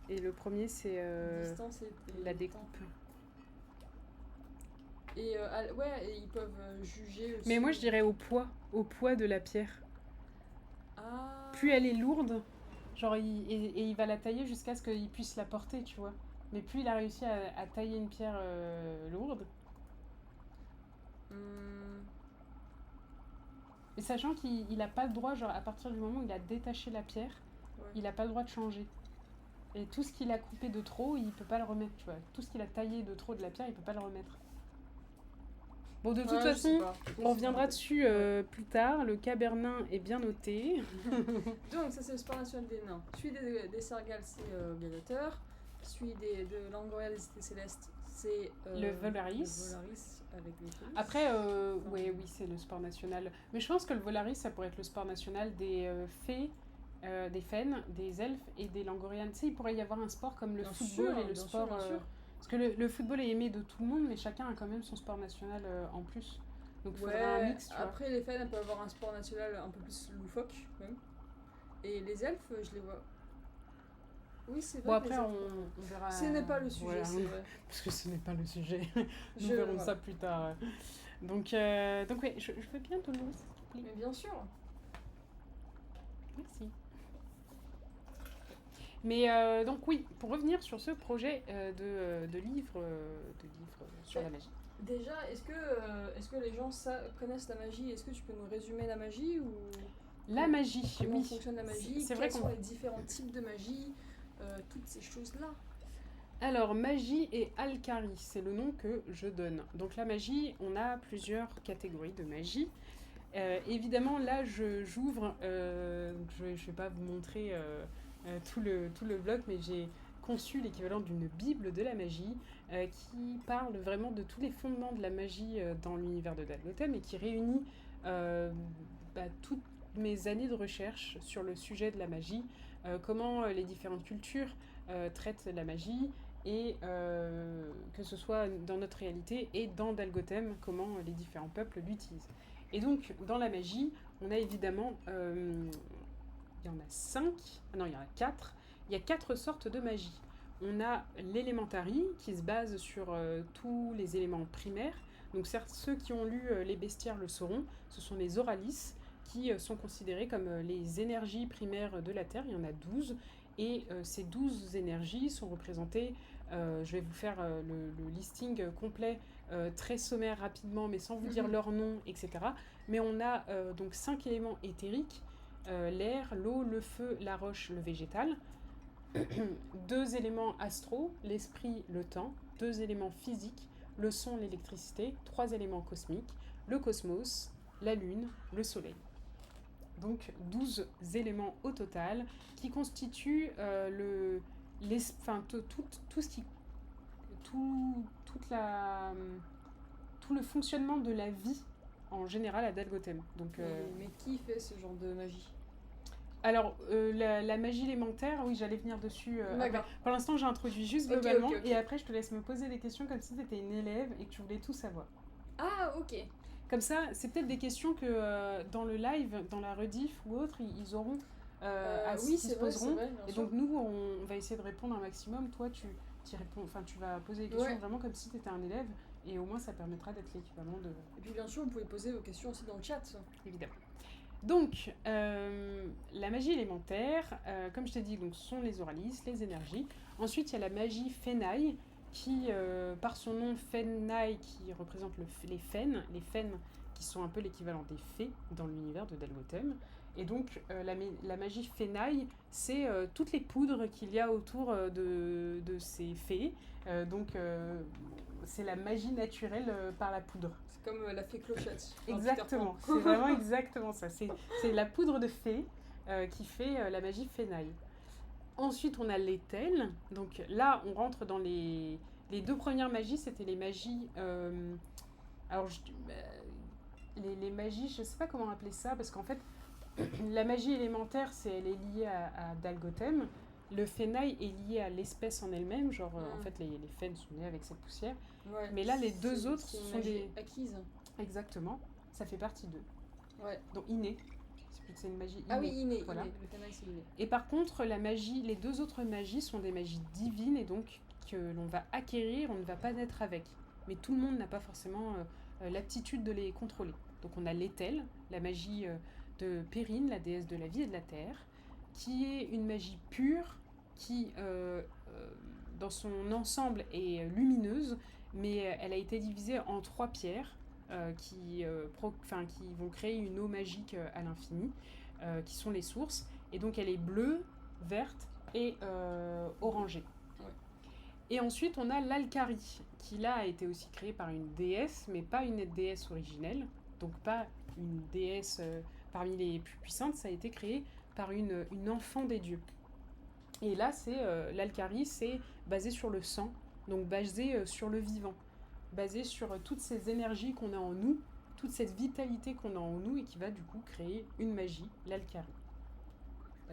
le premier c'est distance et la découpe. Et et ils peuvent juger aussi. Mais moi je dirais au poids de la pierre. Ah. Plus elle est lourde, genre il va la tailler jusqu'à ce qu'il puisse la porter, tu vois. Mais plus il a réussi à tailler une pierre lourde. Et sachant qu'il n'a pas le droit, genre à partir du moment où il a détaché la pierre, il n'a pas le droit de changer. Et tout ce qu'il a coupé de trop, il peut pas le remettre, tu vois. Tout ce qu'il a taillé de trop de la pierre, il peut pas le remettre. Bon, de toute façon, on reviendra dessus plus tard. Le cabernin est bien noté. Donc, ça, c'est le sport national des nains. Celui des Sargals, c'est Gladiateur. Celui de Langoria des Cités Célestes, c'est le Volaris. Le Volaris avec les feux. Après, oui, c'est le sport national. Mais je pense que le Volaris, ça pourrait être le sport national des fées, des Fennes, des elfes et des Langorians. Tu sais, il pourrait y avoir un sport comme le football et le sport... Bien sûr. Parce que le football est aimé de tout le monde, mais chacun a quand même son sport national en plus. Donc il faudra un mix, tu vois. Après, les Fennes peuvent avoir un sport national un peu plus loufoque, même. Et les elfes, je les vois... Oui, c'est vrai. Bon, après, on verra... Ce n'est pas le sujet, c'est vrai. Parce que ce n'est pas le sujet. Nous verrons ça plus tard. Donc ouais, je veux bien te le s'il te plaît. Mais bien sûr. Merci. Mais donc oui, pour revenir sur ce projet de livre sur la magie. Déjà, est-ce que les gens connaissent la magie? Est-ce que tu peux nous résumer la magie ou... La magie, comment fonctionne la magie? C'est vrai Quels sont les différents types de magie? Toutes ces choses-là. Alors, magie et alchimie, c'est le nom que je donne. Donc la magie, on a plusieurs catégories de magie. Évidemment, là, j'ouvre, je vais pas vous montrer tout le blog, mais j'ai conçu l'équivalent d'une bible de la magie qui parle vraiment de tous les fondements de la magie dans l'univers de Dalgotem et qui réunit toutes mes années de recherche sur le sujet de la magie, comment les différentes cultures traitent la magie, et que ce soit dans notre réalité et dans Dalgotem, comment les différents peuples l'utilisent. Et donc, dans la magie, on a évidemment... il y en a 5, non, il y en a 4. Il y a 4 sortes de magie. On a l'élémentary, qui se base sur tous les éléments primaires. Donc certes, ceux qui ont lu Les Bestiaires le sauront, ce sont les Oralis, qui sont considérés comme les énergies primaires de la Terre. Il y en a 12. Et ces 12 énergies sont représentées, je vais vous faire le listing complet, très sommaire rapidement, mais sans vous dire leur nom, etc. Mais on a donc 5 éléments éthériques, l'air, l'eau, le feu, la roche, le végétal. 2 éléments astro, l'esprit, le temps. 2 éléments physiques, le son, l'électricité. 3 éléments cosmiques, le cosmos, la lune, le soleil. Donc 12 éléments au total qui constituent tout le fonctionnement de la vie en général à Dalgotem. Donc, mais qui fait ce genre de magie? Alors, la magie élémentaire, oui, j'allais venir dessus. D'accord. Pour l'instant, j'ai introduit juste globalement, okay. Et après, je te laisse me poser des questions comme si tu étais une élève et que tu voulais tout savoir. Ah, ok. Comme ça, c'est peut-être des questions que dans le live, dans la rediff ou autre, ils auront oui, c'est vrai, c'est vrai, et donc nous, on va essayer de répondre un maximum. Toi, tu réponds, enfin, tu vas poser des questions vraiment comme si tu étais un élève, et au moins ça permettra d'être l'équivalent de... Et puis bien sûr, vous pouvez poser vos questions aussi dans le chat. Évidemment. Donc, la magie élémentaire, comme je t'ai dit, donc, ce sont les Oralis, les énergies. Ensuite, il y a la magie Fenai, qui, par son nom Fenai, qui représente les Fennes qui sont un peu l'équivalent des fées dans l'univers de Dalgotem. Et donc, la magie Fenai, c'est toutes les poudres qu'il y a autour de ces fées. Donc, c'est la magie naturelle par la poudre. C'est comme la fée Clochette. Exactement, c'est vraiment exactement ça. C'est la poudre de fée qui fait la magie Fenai. Ensuite, on a l'Ethel. Donc là, on rentre dans les 2 premières magies, c'était les magies... les magies, je ne sais pas comment appeler ça, parce qu'en fait, la magie élémentaire, elle est liée à Dalgotem. Le Fenai est lié à l'espèce en elle-même, genre en fait, les Fennes sont nées avec cette poussière. Ouais, mais là, les 2 autres sont des... acquises. Exactement, ça fait partie d'eux. Ouais. Donc innée. C'est une magie innée. Ah oui, innée, voilà. le Fenaille c'est inné. Et par contre, la magie, les deux autres magies sont des magies divines et donc que l'on va acquérir, on ne va pas naître avec. Mais tout le monde n'a pas forcément l'aptitude de les contrôler. Donc on a l'Étel, la magie de Périne, la déesse de la vie et de la terre, qui est une magie pure, qui dans son ensemble est lumineuse, mais elle a été divisée en 3 pierres qui vont créer une eau magique à l'infini, qui sont les sources. Et donc elle est bleue, verte et orangée. Ouais. Et ensuite on a l'Alcari, qui là a été aussi créée par une déesse, mais pas une déesse originelle, donc pas une déesse parmi les plus puissantes, ça a été créé par une enfant des dieux. Et là, l'Alcari, c'est basé sur le sang, donc basé sur le vivant, basé sur toutes ces énergies qu'on a en nous, toute cette vitalité qu'on a en nous et qui va du coup créer une magie, l'Alcari.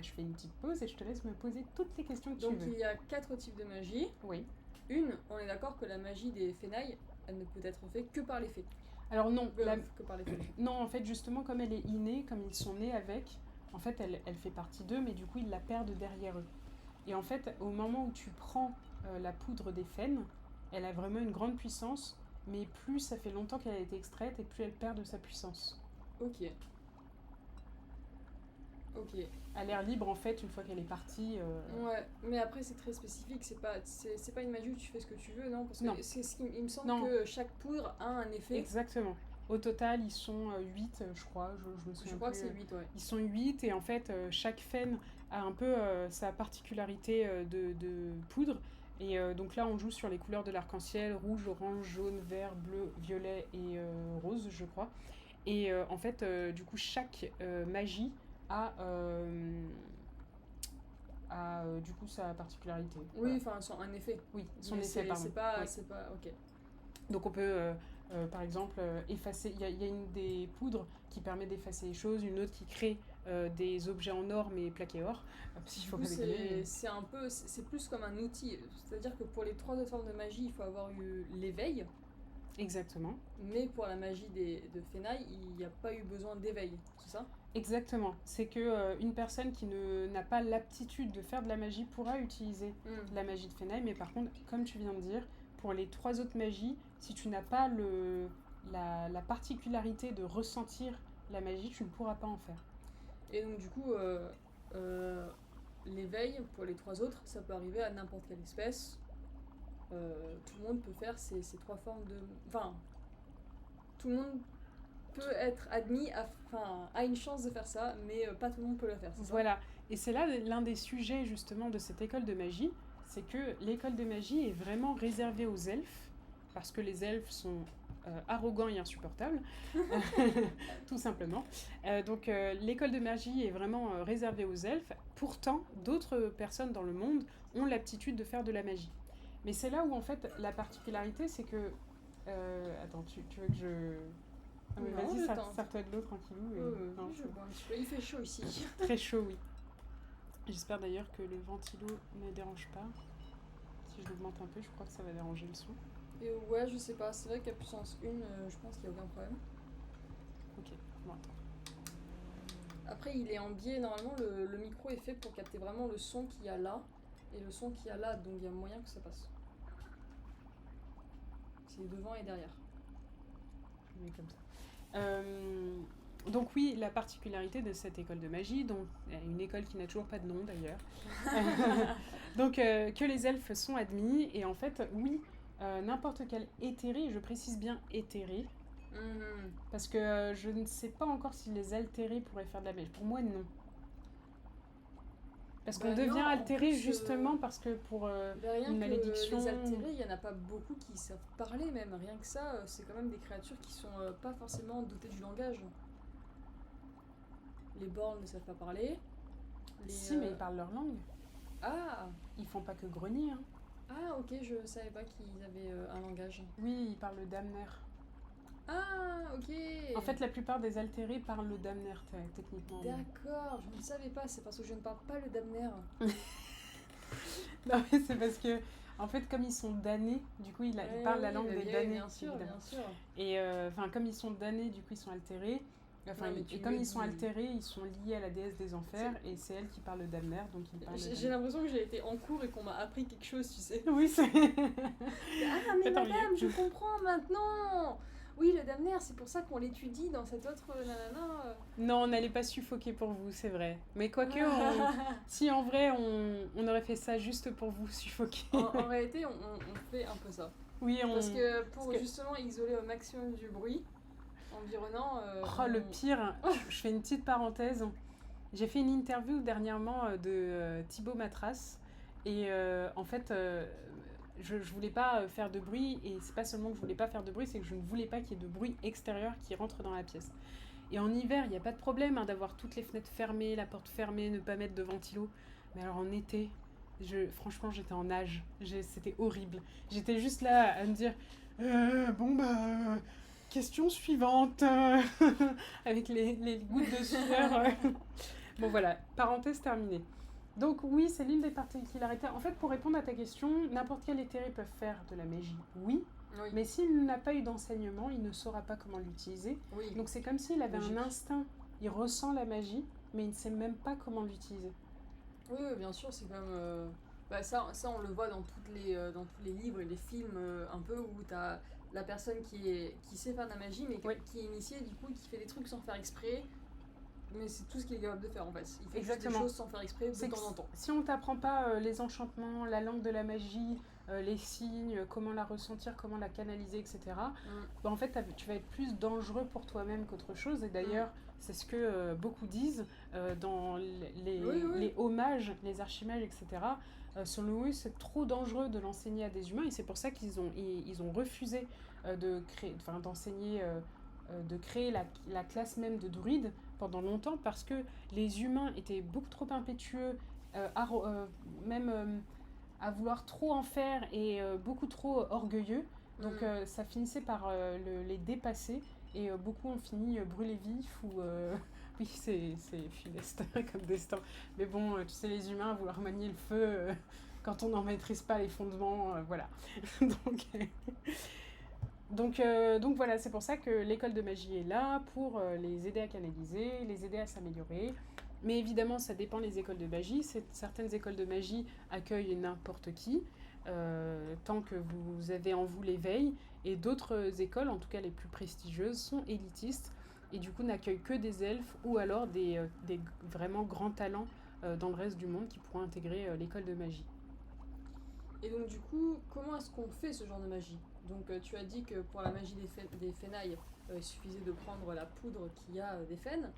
Je fais une petite pause et je te laisse me poser toutes les questions que tu veux. Donc il y a 4 types de magie. Oui. On est d'accord que la magie des Fenailles, elle ne peut être faite que par les fées. Alors non, que par les fées. Non, en fait, justement, comme elle est innée, comme ils sont nés avec, en fait, elle fait partie d'eux, mais du coup, ils la perdent derrière eux. Et en fait, au moment où tu prends la poudre des Fènes, elle a vraiment une grande puissance, mais plus ça fait longtemps qu'elle a été extraite et plus elle perd de sa puissance. Ok. À l'air libre, en fait, une fois qu'elle est partie... Ouais, mais après c'est très spécifique, c'est pas une magie où tu fais ce que tu veux, non? Parce que non. Il me semble que chaque poudre a un effet. Exactement. Au total, ils sont 8, je crois, je me souviens. Je crois que c'est 8, ouais. Ils sont 8 et en fait, chaque Fène a un peu sa particularité de poudre. Et donc là, on joue sur les couleurs de l'arc-en-ciel, rouge, orange, jaune, vert, bleu, violet et rose, je crois. Et en fait, du coup, chaque magie a du coup sa particularité. Oui, enfin, un effet. Oui, son effet, pardon. C'est pas... Ok. Donc on peut, par exemple, effacer... Il y a une des poudres qui permet d'effacer les choses, une autre qui crée des objets en or mais plaqués or. C'est plus comme un outil. C'est-à-dire que pour les 3 autres formes de magie, il faut avoir eu l'éveil. Exactement. Mais pour la magie de Fenaille, il n'y a pas eu besoin d'éveil, c'est ça? Exactement. C'est que une personne qui n'a pas l'aptitude de faire de la magie pourra utiliser la magie de Fenaille, mais par contre, comme tu viens de dire, pour les 3 autres magies, si tu n'as pas la particularité de ressentir la magie, tu ne pourras pas en faire. Et donc du coup, l'éveil, pour les 3 autres, ça peut arriver à n'importe quelle espèce. Tout le monde peut faire ces 3 formes de... Enfin, tout le monde peut être admis, a une chance de faire ça, mais pas tout le monde peut le faire, c'est ça? Voilà, et c'est là l'un des sujets justement de cette école de magie, c'est que l'école de magie est vraiment réservée aux elfes, parce que les elfes sont arrogants et insupportables, tout simplement. Donc l'école de magie est vraiment réservée aux elfes, pourtant d'autres personnes dans le monde ont l'aptitude de faire de la magie. Mais c'est là où en fait la particularité c'est que... attends, tu veux que je... Ah, mais vas-y, sers-toi de l'eau tranquillou. Non, je bois un petit peu. Il fait chaud ici. Très chaud, oui. J'espère d'ailleurs que le ventilo ne dérange pas. Si je l'augmente un peu, je crois que ça va déranger le son. Et ouais, je sais pas. C'est vrai qu'à puissance 1, je pense qu'il n'y a aucun problème. Ok, bon attends. Après, il est en biais. Normalement, le micro est fait pour capter vraiment le son qu'il y a là. Et le son qu'il y a là, donc il y a moyen que ça passe. C'est devant et derrière. Je mets comme ça. Donc oui, la particularité de cette école de magie, donc une école qui n'a toujours pas de nom d'ailleurs, donc que les elfes sont admis, et en fait, oui, n'importe quel éthéré, je précise bien éthéré, parce que je ne sais pas encore si les altérés pourraient faire de la magie. Pour moi, non. Parce qu'on devient altéré justement parce que pour une malédiction... Les altérés, il n'y en a pas beaucoup qui savent parler même. Rien que ça, c'est quand même des créatures qui sont pas forcément dotées du langage. Les bornes ne savent pas parler. Si, mais ils parlent leur langue. Ah! Ils font pas que grogner. Hein. Ah, ok, je savais pas qu'ils avaient un langage. Oui, ils parlent le damner. Ah, ok. En fait, la plupart des altérés parlent le damner, techniquement. D'accord, je ne savais pas, c'est parce que je ne parle pas le damner. Non, mais c'est parce que, en fait, comme ils sont damnés, du coup, ils parlent la langue des damnés. Bien sûr, bien sûr. Et comme ils sont damnés, du coup, ils sont altérés. Enfin, Ouais, et comme ils sont altérés, ils sont liés à la déesse des enfers, et c'est elle qui parle d'Amner, donc ils parlent J'ai l'impression que j'ai été en cours et qu'on m'a appris quelque chose, tu sais. Oui, c'est... Ah, mais madame, je comprends maintenant. Oui, le Damner, c'est pour ça qu'on l'étudie dans cette autre nanana. Non, on n'allait pas suffoquer pour vous, c'est vrai. Mais quoique, si en vrai, on aurait fait ça juste pour vous suffoquer. En réalité, on fait un peu ça. Oui, Parce que pour justement isoler au maximum du bruit environnant... le pire, je fais une petite parenthèse. J'ai fait une interview dernièrement de Thibaut Matras. Et en fait, je voulais pas faire de bruit. Et c'est pas seulement que je voulais pas faire de bruit, c'est que je ne voulais pas qu'il y ait de bruit extérieur qui rentre dans la pièce. Et en hiver, il n'y a pas de problème d'avoir toutes les fenêtres fermées, la porte fermée, ne pas mettre de ventilo. Mais alors en été, franchement, j'étais en nage. C'était horrible. J'étais juste là à me dire question suivante. Avec les gouttes de sueur. Bon voilà, parenthèse terminée. Donc oui, c'est l'une des particularités. En fait, pour répondre à ta question, n'importe quel éthéré peut faire de la magie, oui. Mais s'il n'a pas eu d'enseignement, il ne saura pas comment l'utiliser. Oui. Donc c'est comme s'il avait un instinct. Il ressent la magie, mais il ne sait même pas comment l'utiliser. Oui, bien sûr, c'est comme... ça, on le voit dans tous les livres et les films, un peu, où t'as la personne qui sait faire de la magie, mais qui est initiée, du coup, qui fait des trucs sans faire exprès. Mais c'est tout ce qu'il est capable de faire en fait. Il fait juste des choses sans faire exprès de temps en temps. Si on t'apprend pas les enchantements, la langue de la magie, les signes, comment la ressentir, comment la canaliser, etc., en fait tu vas être plus dangereux pour toi-même qu'autre chose. Et d'ailleurs, c'est ce que beaucoup disent dans les hommages, les archimages, etc. Selon eux, c'est trop dangereux de l'enseigner à des humains, et c'est pour ça qu'ils ont refusé d'enseigner, de créer la classe même de druides pendant longtemps, parce que les humains étaient beaucoup trop impétueux, à vouloir trop en faire, et beaucoup trop orgueilleux. Donc ça finissait par les dépasser, et beaucoup ont fini brûlés vifs, ou... Oui, c'est funeste comme destin. Mais bon, tu sais, les humains, vouloir manier le feu, quand on n'en maîtrise pas les fondements, voilà. Donc voilà, c'est pour ça que l'école de magie est là, pour les aider à canaliser, les aider à s'améliorer. Mais évidemment, ça dépend des écoles de magie. Certaines écoles de magie accueillent n'importe qui, tant que vous avez en vous l'éveil. Et d'autres écoles, en tout cas les plus prestigieuses, sont élitistes, et du coup n'accueillent que des elfes, ou alors des vraiment grands talents dans le reste du monde qui pourront intégrer l'école de magie. Et donc du coup, comment est-ce qu'on fait ce genre de magie ? Donc tu as dit que pour la magie des fenailles, il suffisait de prendre la poudre qu'il y a des faines.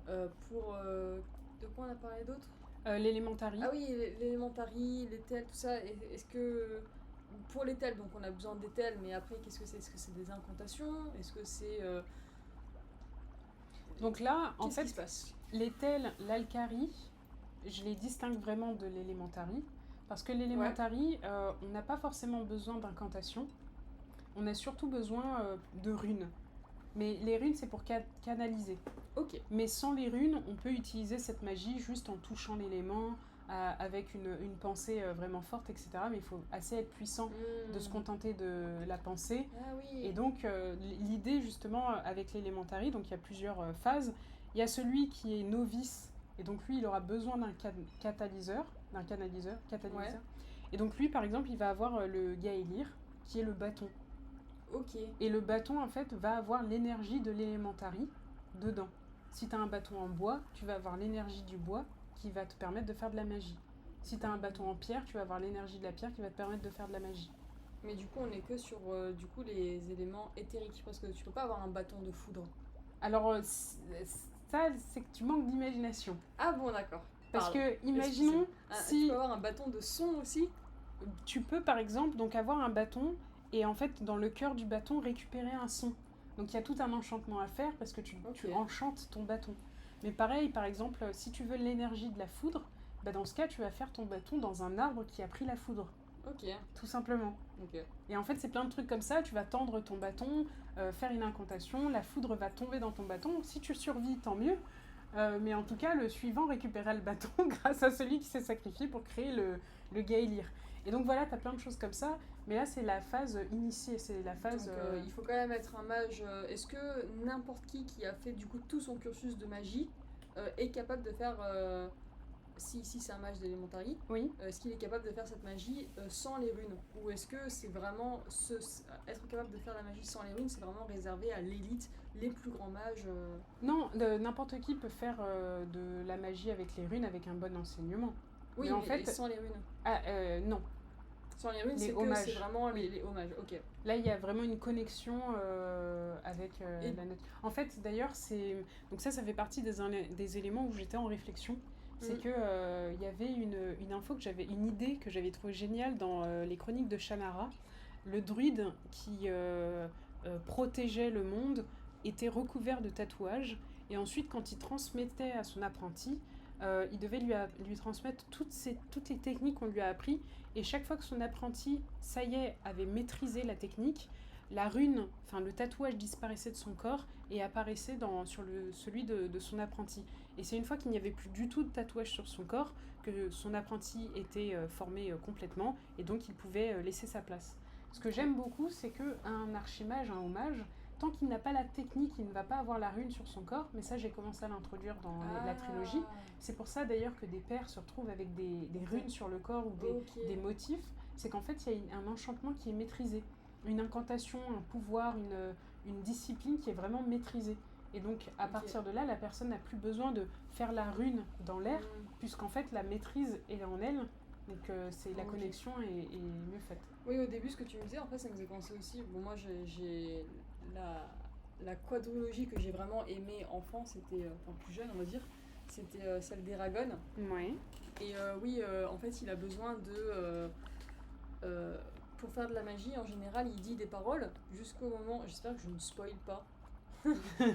De quoi on a parlé d'autre ? L'élémentari. Ah oui, l'élémentari, l'étel, tout ça. Est-ce que pour l'étel, donc on a besoin d'étel, mais après qu'est-ce que c'est ? Est-ce que c'est des incantations ? Est-ce que c'est... Donc là, en fait, qui se passe ? L'étel, l'alcari, je les distingue vraiment de l'élémentari. Parce que l'élémentari, on n'a pas forcément besoin d'incantation. On a surtout besoin de runes. Mais les runes, c'est pour canaliser. Ok. Mais sans les runes, on peut utiliser cette magie juste en touchant l'élément, avec une pensée vraiment forte, etc. Mais il faut assez être puissant de se contenter de la pensée. Ah oui. Et donc, l'idée, justement, avec l'élémentari, donc il y a plusieurs phases. Il y a celui qui est novice, et donc lui, il aura besoin d'un canaliseur. Ouais. Et donc lui, par exemple, il va avoir le Gaelir, qui est le bâton. Ok. Et le bâton, en fait, va avoir l'énergie de l'élémentari dedans. Si tu as un bâton en bois, tu vas avoir l'énergie du bois qui va te permettre de faire de la magie. Si tu as un bâton en pierre, tu vas avoir l'énergie de la pierre qui va te permettre de faire de la magie. Mais du coup, on n'est que sur les éléments éthériques, parce que tu peux pas avoir un bâton de foudre. Alors, ça, c'est que tu manques d'imagination. Ah bon, d'accord. Parce que, imaginons, si... Tu peux avoir un bâton de son aussi ? Tu peux, par exemple, donc avoir un bâton, et en fait, dans le cœur du bâton, récupérer un son. Donc il y a tout un enchantement à faire, parce que tu enchantes ton bâton. Mais pareil, par exemple, si tu veux l'énergie de la foudre, dans ce cas, tu vas faire ton bâton dans un arbre qui a pris la foudre. Ok. Tout simplement. Ok. Et en fait, c'est plein de trucs comme ça. Tu vas tendre ton bâton, faire une incantation, la foudre va tomber dans ton bâton. Si tu survis, tant mieux. Mais en tout cas, le suivant récupérera le bâton grâce à celui qui s'est sacrifié pour créer le Gaelir. Et donc voilà, tu as plein de choses comme ça. Mais là, c'est la phase initiée, c'est la phase... Donc, il faut quand même être un mage. Est-ce que n'importe qui a fait du coup tout son cursus de magie est capable de faire... si c'est un mage d'élémentarie, Oui. est-ce qu'il est capable de faire cette magie sans les runes? Ou est-ce que c'est vraiment... être capable de faire la magie sans les runes, c'est vraiment réservé à l'élite, les plus grands mages Non, n'importe qui peut faire de la magie avec les runes avec un bon enseignement. Oui, mais en fait, sans les runes. Ah, non. Sans les runes, c'est vraiment les hommages, ok. Là, il y a vraiment une connexion avec la nature. En fait, d'ailleurs, donc ça fait partie des éléments où j'étais en réflexion. C'est que il y avait une info une idée que j'avais trouvée géniale dans les chroniques de Shannara. Le druide qui protégeait le monde était recouvert de tatouages. Et ensuite, quand il transmettait à son apprenti, il devait lui transmettre toutes les techniques qu'on lui a appris. Et chaque fois que son apprenti, ça y est, avait maîtrisé la technique, la rune, enfin le tatouage disparaissait de son corps et apparaissait sur celui de son apprenti. Et c'est une fois qu'il n'y avait plus du tout de tatouage sur son corps que son apprenti était formé complètement et donc il pouvait laisser sa place. Ce que j'aime beaucoup, c'est qu'un archimage, un hommage, tant qu'il n'a pas la technique, il ne va pas avoir la rune sur son corps, mais ça j'ai commencé à l'introduire dans la trilogie. C'est pour ça d'ailleurs que des pères se retrouvent avec des runes sur le corps ou des motifs. C'est qu'en fait il y a un enchantement qui est maîtrisé, une incantation, un pouvoir, une discipline qui est vraiment maîtrisée. Et donc à partir de là, la personne n'a plus besoin de faire la rune dans l'air, puisqu'en fait la maîtrise est en elle. Donc la connexion est mieux faite. Oui, au début, ce que tu me disais, en fait, ça me faisait penser aussi. Bon, moi, j'ai la quadrologie que j'ai vraiment aimée enfant, c'était, enfin plus jeune, on va dire, c'était celle d'Eragon. Ouais. Et oui, en fait, il a besoin de. Pour faire de la magie, en général, il dit des paroles jusqu'au moment. J'espère que je ne spoil pas.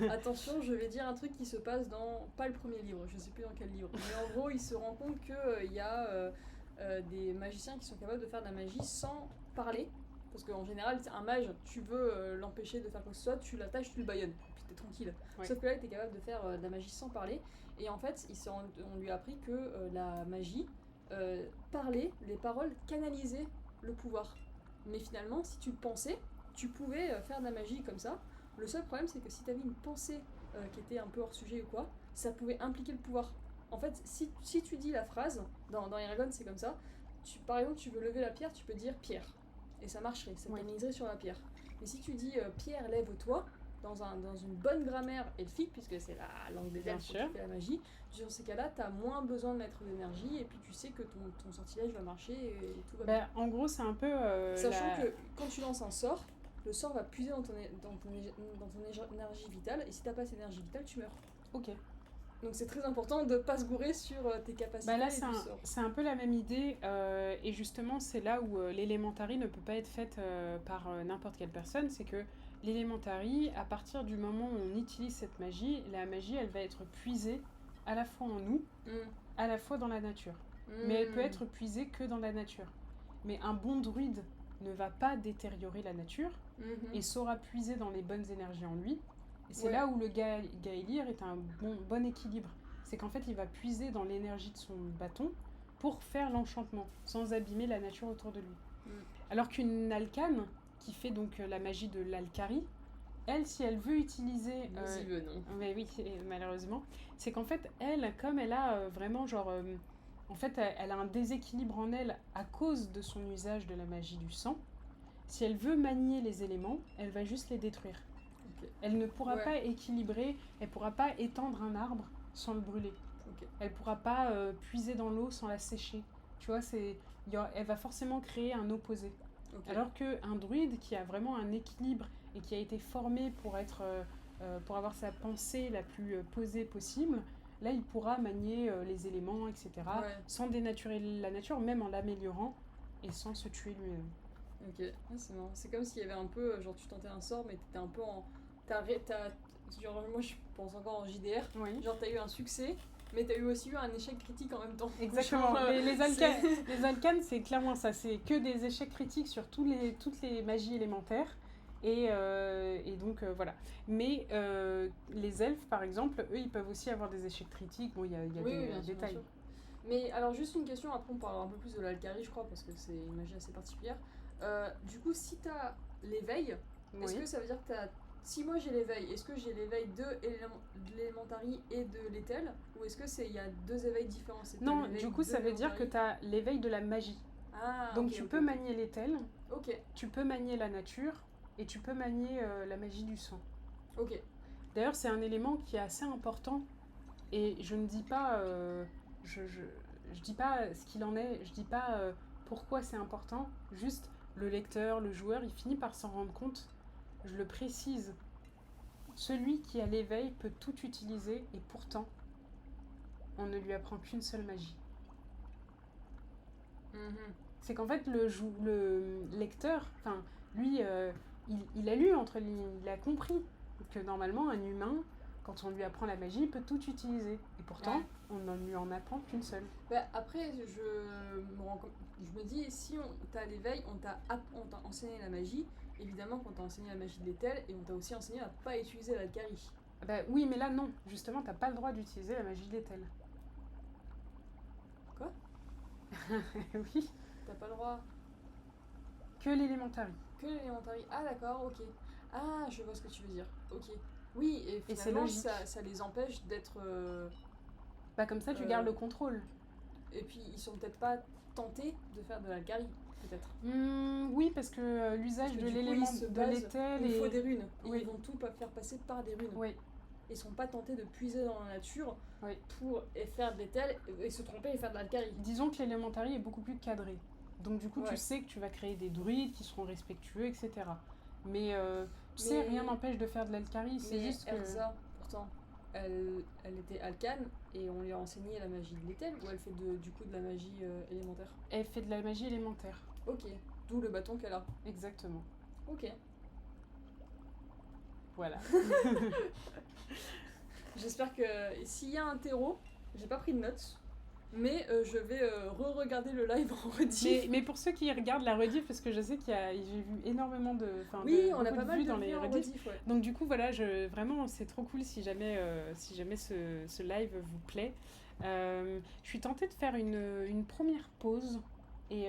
Attention, je vais dire un truc qui se passe dans. Pas le premier livre, je sais plus dans quel livre. Mais en gros, il se rend compte qu'il y a. Des magiciens qui sont capables de faire de la magie sans parler. Parce qu'en général, un mage, tu veux l'empêcher de faire quoi que ce soit, tu l'attaches, tu le baïonnes, puis t'es tranquille. Ouais. Sauf que là, il était capable de faire de la magie sans parler. Et en fait, on lui a appris que la magie, parler, les paroles canalisaient le pouvoir. Mais finalement, si tu le pensais, tu pouvais faire de la magie comme ça. Le seul problème, c'est que si t'avais une pensée qui était un peu hors sujet ou quoi, ça pouvait impliquer le pouvoir. En fait, si tu dis la phrase, dans Eragon c'est comme ça, par exemple tu veux lever la pierre, tu peux dire pierre. Et ça marcherait, ça canaliserait sur la pierre. Mais si tu dis pierre, lève-toi, dans une bonne grammaire elfique, puisque c'est la langue des elfes qui fait la magie, dans ces cas-là, t'as moins besoin de mettre d'énergie, et puis tu sais que ton sortilège va marcher et tout va bien. En gros, c'est un peu... Sachant que quand tu lances un sort, le sort va puiser dans ton énergie vitale, et si t'as pas cette énergie vitale, tu meurs. Ok. Donc c'est très important de ne pas se gourer sur tes capacités. Là, c'est un peu la même idée, et justement, c'est là où l'élémentary ne peut pas être faite par n'importe quelle personne. C'est que l'élémentary, à partir du moment où on utilise cette magie, la magie, elle va être puisée à la fois en nous, à la fois dans la nature. Mais elle peut être puisée que dans la nature. Mais un bon druide ne va pas détériorer la nature et saura puiser dans les bonnes énergies en lui. Et c'est là où le Gaelir est un bon équilibre. C'est qu'en fait, il va puiser dans l'énergie de son bâton pour faire l'enchantement, sans abîmer la nature autour de lui. Alors qu'une alcane, qui fait donc la magie de l'alcari, elle, si elle veut utiliser... non. Mais oui, malheureusement. C'est qu'en fait, elle, comme elle a vraiment genre... en fait, elle a un déséquilibre en elle à cause de son usage de la magie du sang. Si elle veut manier les éléments, elle va juste les détruire. Elle ne pourra pas équilibrer, elle ne pourra pas étendre un arbre sans le brûler. Elle ne pourra pas puiser dans l'eau sans la sécher. Tu vois, elle va forcément créer un opposé. Alors qu'un druide qui a vraiment un équilibre et qui a été formé pour avoir sa pensée la plus posée possible, là il pourra manier les éléments, etc. Sans dénaturer la nature, même en l'améliorant et sans se tuer lui-même. Ok, c'est marrant. C'est comme s'il y avait un peu, genre tu tentais un sort mais t'étais un peu en... Genre, moi je pense encore en JDR, genre t'as eu un succès, mais t'as eu aussi eu un échec critique en même temps. Exactement, les alcanes c'est clairement ça, c'est que des échecs critiques sur toutes les magies élémentaires, et donc voilà. Mais les elfes par exemple, eux ils peuvent aussi avoir des échecs critiques, bon il y a des détails. Bien sûr. Mais alors juste une question, après on parlera un peu plus de l'alcari je crois, parce que c'est une magie assez particulière. Du coup, si t'as l'éveil, est-ce Oui. que ça veut dire que t'as... Si moi j'ai l'éveil, est-ce que j'ai l'éveil de l'élémentary et de l'étel? Ou est-ce que il y a deux éveils différents? C'est t'as Non, l'éveil du coup, de ça veut dire que l'élémentary. tu as l'éveil de la magie. Ah, Donc ok, tu ok, peux ok. manier l'étel, Ok, tu peux manier la nature et tu peux manier la magie du sang. ok. D'ailleurs, c'est un élément qui est assez important et je ne dis pas, je dis pas ce qu'il en est, je dis pas pourquoi c'est important, juste le lecteur, le joueur, il finit par s'en rendre compte. Je le précise, celui qui a l'éveil peut tout utiliser et pourtant, on ne lui apprend qu'une seule magie. Mhm. C'est qu'en fait, le lecteur, enfin, lui, il a lu entre les lignes, il a compris que normalement, un humain, quand on lui apprend la magie, il peut tout utiliser. Et pourtant, Ouais. on ne lui en apprend qu'une seule. Bah, après, je me dis, si t'as l'éveil, on t'a enseigné la magie. Évidemment qu'on t'a enseigné la magie de l'étel et on t'a aussi enseigné à pas utiliser l'alcali. Bah oui, mais là, non. Justement, t'as pas le droit d'utiliser la magie de l'étel. Quoi? Oui, T'as pas le droit que l'élémentary. que l'élémentary. Ah d'accord, ok. Ah, je vois ce que tu veux dire. Ok. Oui, et Et c'est finalement, logique. ça les empêche d'être... Bah comme ça, tu gardes le contrôle. Et puis, ils sont peut-être pas tentés de faire de l'alcali, peut-être. Oui, parce que l'usage Parce que de du coup, l'élément ils se de basent... l'étel Il faut et... des runes. Et Oui. ils vont tout faire passer par des runes. Oui, Ils sont pas tentés de puiser dans la nature oui. pour faire de l'étel et se tromper et faire de l'alcali. Disons que l'élémentary est beaucoup plus cadré. Donc du coup, tu Ouais. sais que tu vas créer des druides qui seront respectueux, etc. Mais tu sais, Mais- rien n'empêche de faire de l'alcari. C'est Mais juste que... Erza, pourtant, elle était alcane et on lui a enseigné la magie de l'étel ou elle fait du coup de la magie élémentaire? Elle fait de la magie élémentaire. Ok, d'où le bâton qu'elle a. Exactement. Ok. Voilà. J'espère que s'il y a un terreau, j'ai pas pris de notes, mais je vais re-regarder le live en rediff. mais pour ceux qui regardent la rediff, parce que je sais j'ai vu énormément de... Oui, on a beaucoup pas de mal vues de dans les vues en rediffs. rediff, ouais. Donc du coup, voilà, vraiment, c'est trop cool si jamais ce live vous plaît. Je suis tentée de faire une première pause. Et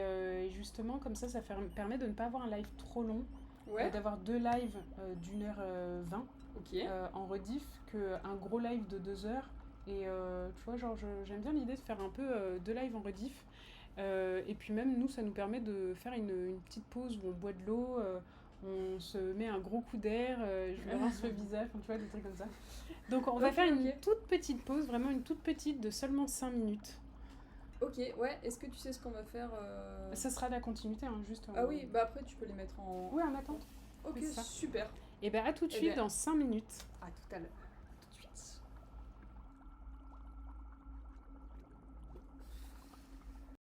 justement, comme ça permet de ne pas avoir un live trop long. Ouais, D'avoir 2 lives d'1h20 ok. en rediff qu'un gros live de 2 heures. Et tu vois, genre, j'aime bien l'idée de faire un peu 2 lives en rediff. Et puis même, nous, ça nous permet de faire une petite pause où on boit de l'eau, on se met un gros coup d'air, je me rince le visage, enfin, tu vois, des trucs comme ça. Donc on va Ok, faire une ok. toute petite pause, vraiment une toute petite de seulement 5 minutes. Ok, ouais, est-ce que tu sais ce qu'on va faire Ça sera la continuité, hein, juste. Ah oui, bah après tu peux les mettre en... Ouais, en attente. Ok, c'est ça. super. Et ben à tout de Eh suite ben- dans 5 minutes. À tout à l'heure.